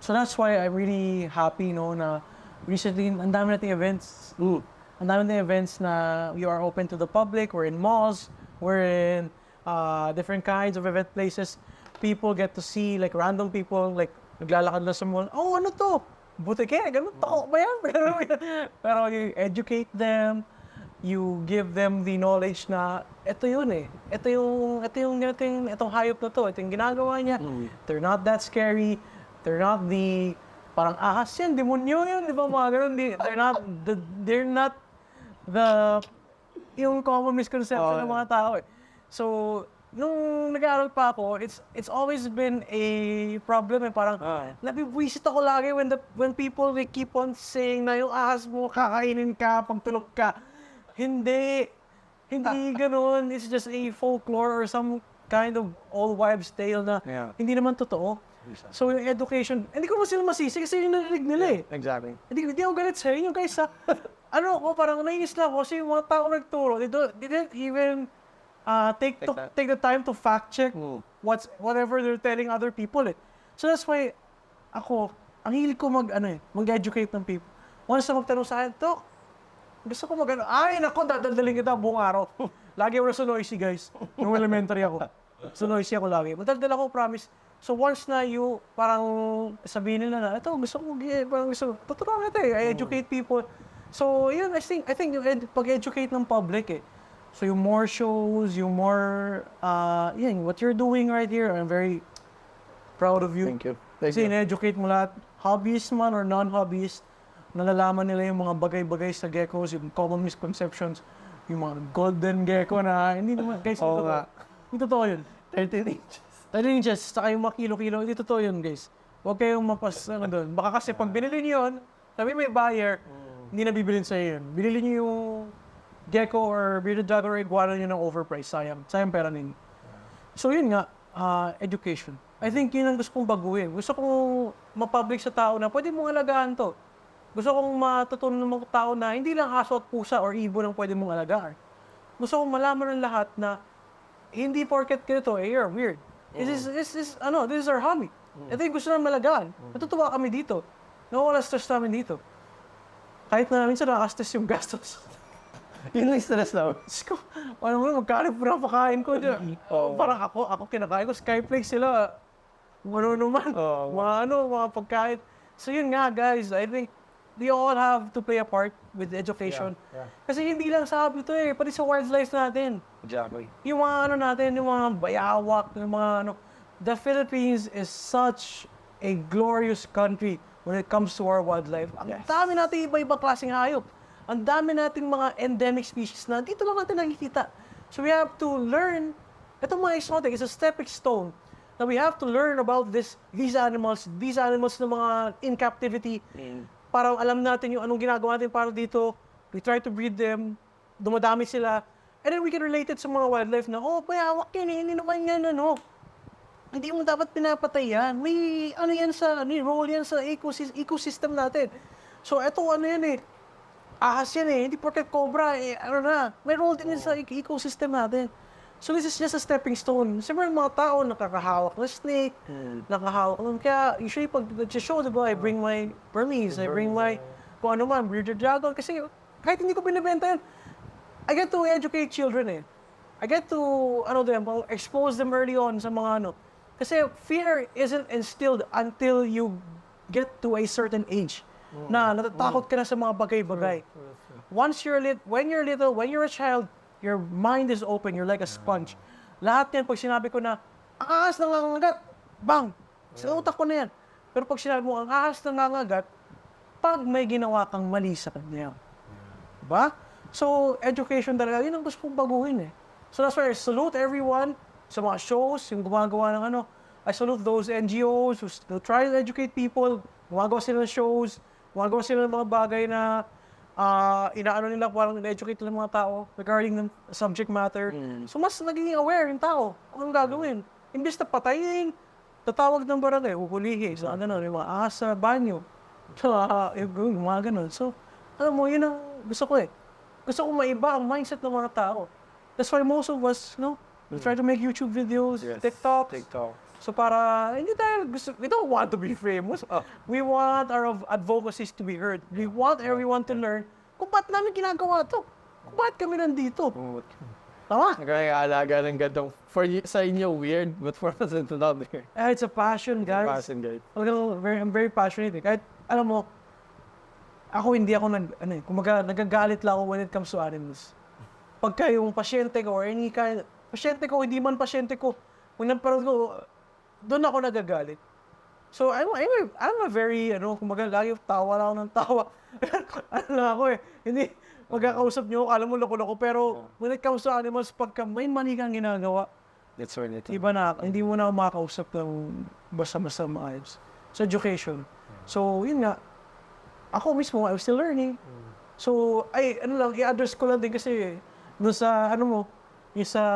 So that's why I'm really happy, no, na recently, ang dami nating events. Ang dami nating events na we are open to the public. We're in malls. We're in different kinds of event places. People get to see, like, random people, like, naglalakad lang sa mall. Oh, ano to? Butike, ganun, tako ba yan? Pero you educate them, you give them the knowledge na ito yun eh. Itong hayop na to, ito yung ginagawa niya. They're not that scary. They're not the, parang ahas yan, demonyo yun, di ba mga ganun? They're not the, yung common misconception ng mga tao eh. So, nung nag-aaral pa ako, it's always been a problem eh. Parang, nabibwisit ako lagi when people they keep on saying na yung ahas mo, kakainin ka, pag tulog ka. Hindi ganun. It's just a folklore or some kind of old wives' tale na hindi naman totoo. So yung education, hindi ko naman sila masisi kasi yung narinig nila eh. Exactly. Hindi ako galit sa inyo guys ha. Ano ako, parang nainis lang ako kasi yung mga tao nagturo, they didn't even take the time to fact check whatever they're telling other people eh. So that's why ako, ang hilig ko mag-educate ng people. Once na magtanong sa akin, Dok, gusto ko ay nako, dadalhin kita buong araw. Lagi ako na so noisy, guys. Nung elementary ako. So noisy ako lagi. Madaldal ako, promise. So once na parang sabihin nila na, ito, gusto ko, parang gusto, tuturuan kita I educate people. So yun, I think yung pag-educate ng public So yung more shows, yung more, what you're doing right here, I'm very proud of you. Thank you. Kasi in-educate mo lahat, hobbies man or non-hobbies, nalalaman nila yung mga bagay-bagay sa geckos, yung common misconceptions, yung mga golden gecko na hindi naman, guys, Oo nga. hindi totoo yun. 13 inches. 13 inches, saka yung mga kilo-kilo, hindi totoo yun, guys. Huwag kayong doon. Baka kasi pag binili niyo yun, sabi may buyer, hindi na bibilin sa'yo yun. Binili niyo yung gecko or bearded dragon or iguana niyo ng overpriced. Sayang pera ninyo. So yun nga, education. I think yun ang gusto kong baguhin. Gusto kong ma-public sa tao na pwede mong alagaan to. Gusto kong matutunan ng mga tao na hindi lang aso at pusa or ibon ang pwede mong alagaan. Gusto kong malaman ng lahat na hindi porket ganito, you're weird. This is our hobby. Ito yung gusto namin malagaan. Natutuwa kami dito. Nawawala stress namin dito. Kahit na minsan nakaka-stress yung gastos. Yun ang stress na. Sko, alam mo, magkano po na pakain ko. Parang ako kinakain ko, Skyflakes sila. Ano naman, mga pagkain. So yun nga guys, I think we all have to play a part with education. Kasi hindi lang sa hobby to pati sa wildlife natin. Exactly. Yung mga natin, yung mga bayawak, yung mga The Philippines is such a glorious country when it comes to our wildlife. Ang dami natin iba-iba klaseng hayop. Ang dami nating mga endemic species na dito lang natin nakikita. So we have to learn, itong mga exotic is a stepping stone na we have to learn about these animals na mga in captivity, para alam natin yung anong ginagawa natin para dito. We try to breed them, dumadami sila, and then we can relate it sa mga wildlife na, bayawak yan hindi naman yan, hindi mo dapat pinapatay yan. May, role yan sa ecosystem natin. So, eto, yan ahas yan hindi porket cobra, may role din yan sa ecosystem natin. So, this is just a stepping stone. Siyempre, mga tao, nakakahawak na snake, nakahawak nun. Kaya, usually, pag nag-show, diba, I bring my Burmese, I bring my, kung ano man, bearded dragon. Kasi, kahit hindi ko binibenta yan, I get to educate children I get to, expose them early on sa mga Kasi, fear isn't instilled until you get to a certain age. Na natatakot ka na sa mga bagay-bagay. When you're little, when you're a child, your mind is open, you're like a sponge. Lahat yan, pag sinabi ko na, ang ahas nangangagat, bang! Sa utak ko na yan. Pero pag sinabi mo, ang ahas nangangagat, pag may ginawa kang mali sa kanya. Diba? So, education talaga, yun ang gusto kong baguhin So that's why I salute everyone sa mga shows, yung gumagawa ng I salute those NGOs who try to educate people, gumagawa sila ng shows, gumagawa sila ng mga bagay na inaano nila, parang in-educate nila mga tao regarding the subject matter. So, mas naging aware yung tao kung anong gagawin. Imbis na patayin, tatawag ng barangay, huhulihin. So, yung mga ahas sa banyo. So, yung mga ganun. So, alam mo, yun ang gusto ko Gusto ko maiba ang mindset ng mga tao. That's why most of us, we try to make YouTube videos, TikTok. So para, we don't want to be famous. We want our advocacies to be heard. We want everyone to learn kung ba't namin ginagawa to. Kung ba't kami nandito. Tama? Nagkakaalaga ng gantong, sa inyo, weird, but for us, it's not weird. It's a passion, guys. Passion, guys. I'm very passionate. Kahit, alam mo, ako hindi ako kumaga, nagagalit lang ako when it comes to animals. Pagka yung pasyente ko or any kind, pasyente ko, hindi man pasyente ko, kung naparod ko, doon ako nagagalit. So, I'm a very, kumaga, lagi tawa lang ako ng tawa. Ako hindi, magkakausap niyo, alam mo, loko-loko, pero when it comes to animals, pagka may mali kang ginagawa, That's when it iba na, hindi mo na makakausap ng basta-basta maayos. So, education. So, yun nga, ako mismo, I'm still learning. So, i-address ko lang din kasi, yung sa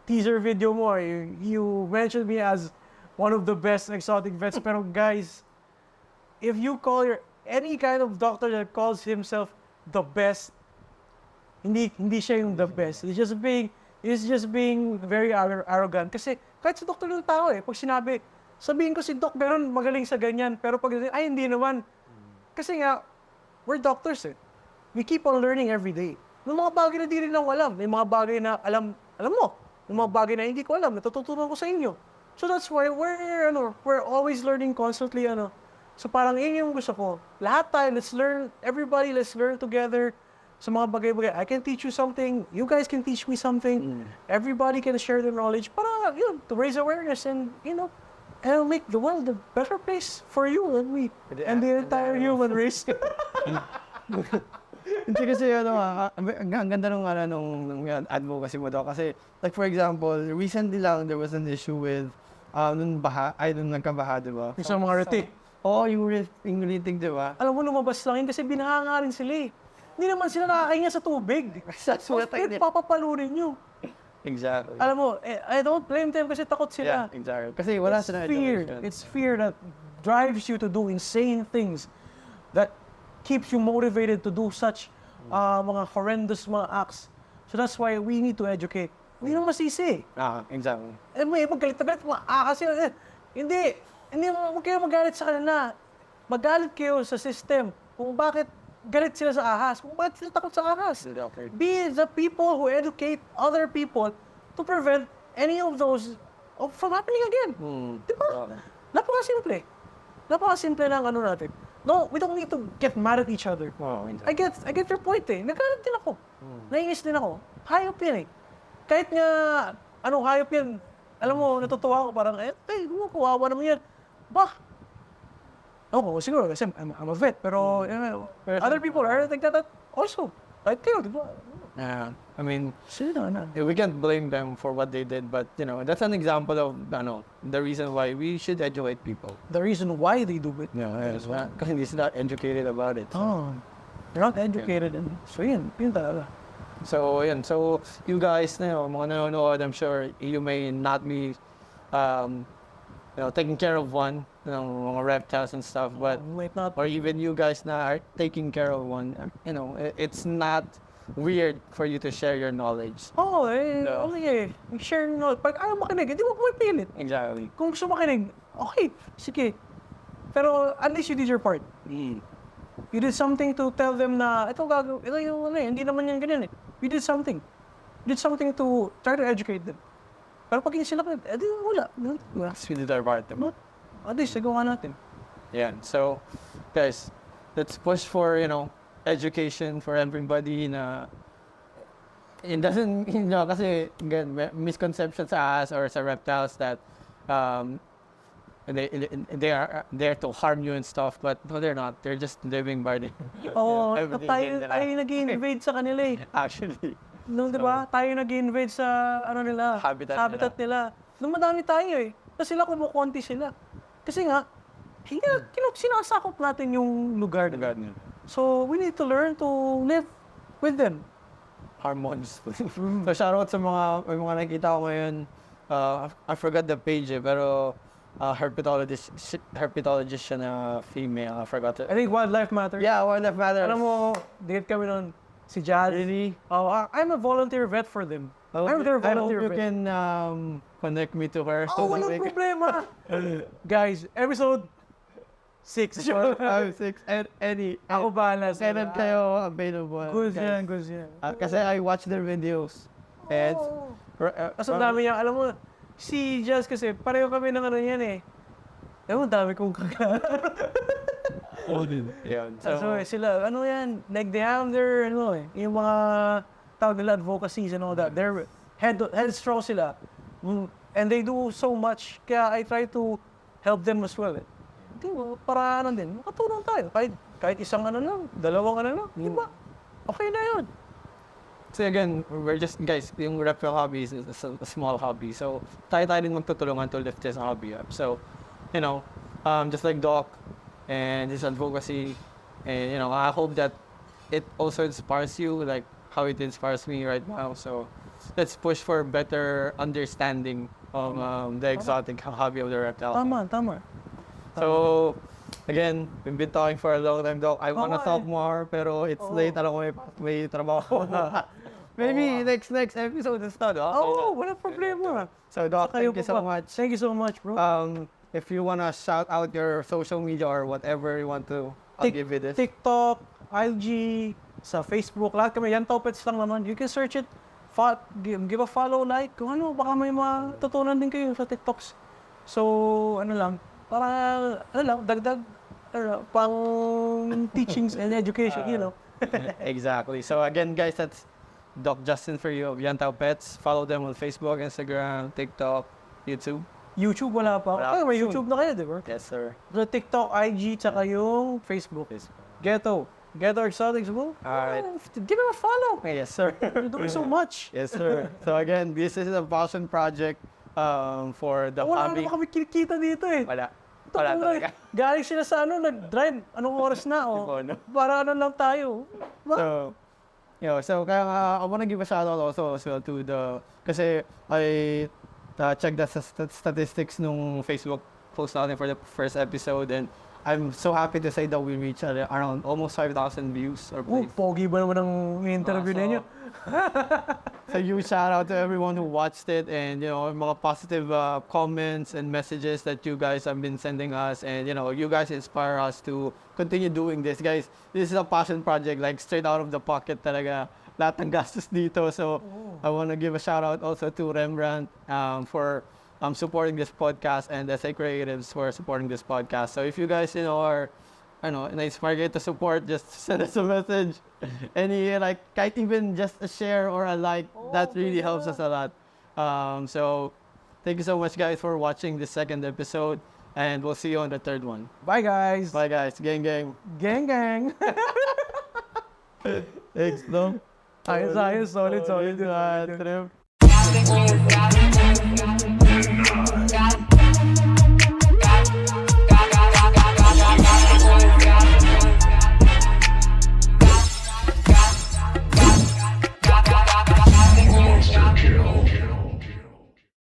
teaser video mo, you mentioned me as one of the best exotic vets. Pero guys, if you call any kind of doctor that calls himself the best, hindi siya yung the best. He's just being very arrogant. Kasi kahit sa doktor ng tao pag sinabi, sabihin ko si Doc meron magaling sa ganyan, pero pag ay hindi naman. Kasi nga, we're doctors eh. We keep on learning every day. May mga bagay na di rin ako alam. May mga bagay na alam mo. May mga bagay na hindi ko alam, natututunan ko sa inyo. So that's why we're always learning constantly, So parang yun yung gusto ko. Lahat tayo, let's learn, everybody, let's learn together sa mga bagay-bagay. I can teach you something, you guys can teach me something. Everybody can share their knowledge para, to raise awareness and, and make the world a better place for you and me and the entire human race. Hindi kasi ang ganda nung advocacy mo daw. Kasi, like for example, recently lang there was an issue with nung nagkabaha, di ba? Yung sa mga retik. Oo, yung retik, di ba? Alam mo, lumabas lang yun kasi binaha nga rin sila eh. Hindi naman sila nakakahinga sa tubig. That's what I did. Papapalurin nyo. Exactly. Alam mo, I don't blame them kasi takot sila. Yeah, exactly. Kasi wala sila education. It's fear that drives you to do insane things that keeps you motivated to do such mga horrendous mga acts. So that's why we need to educate. Hindi naman masisi. Exactly. May magalit na galit, kasi hindi huwag kayo magalit sa kanila. Magalit kayo sa system kung bakit galit sila sa ahas, kung bakit sila takot sa ahas. Be the people who educate other people to prevent any of those from happening again. Di ba? Napakasimple. Napakasimple ng natin. No, we don't need to get mad at each other. I get your point eh. Nagalit din ako. Nainis din ako. Hayop yan eh. Kahit nga, hayop yan. Alam mo, natutuwa ako parang, kawawa naman yan. Bah! Oo, siguro, kasi I'm a vet, pero other people are like that also. Right kayo, di ba? Yeah, I mean, Sila na. we can't blame them for what they did, but that's an example of the reason why we should educate people. The reason why they do it. Yeah, kasi hindi sila educated about it. Oh, they're not educated. And so yun talaga. So you guys, mga nanonood, I'm sure you may not be, taking care of one, mga reptiles and stuff, but Might not. or even you guys na are taking care of one, it's not weird for you to share your knowledge. Oo, No. share no. Pag ayaw makinig, hindi mo pumipilit. Exactly. Kung gusto makinig, okay, sige. Pero at least you did your part. You did something to tell them na, ito yung hindi naman yan ganyan eh. You did something. You did something to try to educate them. Pero pag hindi sila, wala. We did our part. diba? At least, nagawa natin. Yeah. So, guys, let's push for, education for everybody na it doesn't, kasi again, misconception sa us or sa reptiles that they are there to harm you and stuff, but no, they're not. They're just living by the Oo, everything tayo nag-invade sa kanila eh. actually. No, di ba? Tayo nag-invade sa nila, Habitat nila. Nung madami tayo eh. Tapos sila kumukonti sila. Kasi nga, sinasakop natin yung lugar nila. So, we need to learn to live with them. Harmoniously. So, shoutout sa may mga nakita ko ngayon. I forgot the page pero herpetologist siya na female. I forgot it. I think wildlife matters. Yeah, Wildlife Matters. Alam mo, date kami nun, si Jazz. Really? Oh, I'm a volunteer vet for them. I'm their I hope volunteer you vet. can connect me to her. Oh, walang problema. Guys, episode 6. 6 and any. Ako bahala sa Kailan kayo available? Good guys? yan, good yan. Kasi I watch their videos. And Tapos ang dami niya, alam mo, si Jazz kasi, pareho kami ng yan eh. Alam mo, dami kong kakilala. Yun. So, sila, yan, like they have their, yung mga tawag nila advocacies and all that. They're headstrong sila. And they do so much, kaya I try to help them as well. Di ba, para din, makatulong tayo. Kahit isang lang, dalawang lang, di ba? Okay na yun. So again, we're just, guys, yung reptile hobby is a small hobby. So, tayo din magtutulungan to lift this hobby up. So, just like Doc and his advocacy, and, I hope that it also inspires you, like how it inspires me right now. So, let's push for better understanding of the exotic hobby of the reptile. Tama. So, again, we've been talking for a long time, Doc. I wanna talk more, pero it's late. Alam ko may trabaho. Maybe next episode is not, Oo, wala problema. So, Doc, thank you so much. Thank you so much, bro. if you wanna shout out your social media or whatever you want to, I'll Tik- give you this. TikTok, IG, sa Facebook, lahat kami. Yan Topets lang naman. You can search it. Give a follow, like, kung ano, baka may matutunan din kayo sa TikToks. So, ano lang, para, ano lang, dagdag, pang teachings and education, you know. Exactly. So again, guys, that's Doc Justin for you of Yantao Pets. Follow them on Facebook, Instagram, TikTok, YouTube. YouTube wala pa. Wala Ay, may soon. YouTube na kayo, di ba? Yes, sir. So, TikTok, IG, tsaka yung Facebook. Ghetto Exotics, bro. Alright. Give him a follow. Yes, sir. You're doing so much. Yes, sir. So again, this is a passion project for the Wala hobby. naman kami kinikita dito eh. Wala. Ito, Wala wala. talaga. Galing sila sa nag-drive. Anong oras na, oh? Tipo, no? Para ano lang tayo. So, so kaya I want to give a shout out also as well to kasi I checked the statistics nung Facebook post natin for the first episode, and I'm so happy to say that we reached around almost 5,000 views or Oh, plays. pogi ba naman ang interview So, ninyo? So huge shout out to everyone who watched it, and mga positive comments and messages that you guys have been sending us, and you guys inspire us to continue doing this, guys. This is a passion project, like straight out of the pocket talaga. Lahat ng gastos dito. So I want to give a shout out also to Rembrandt for supporting this podcast, and SA Creatives for supporting this podcast. So if you guys are na-inspire kayo to support, just send us a message. Any, kahit even just a share or a like, that really helps us a lot. So, thank you so much, guys, for watching this second episode, and we'll see you on the third one. Bye, guys. Bye, guys. Gang, gang. Gang, gang. Thanks, no? Ayos, solid. Trip.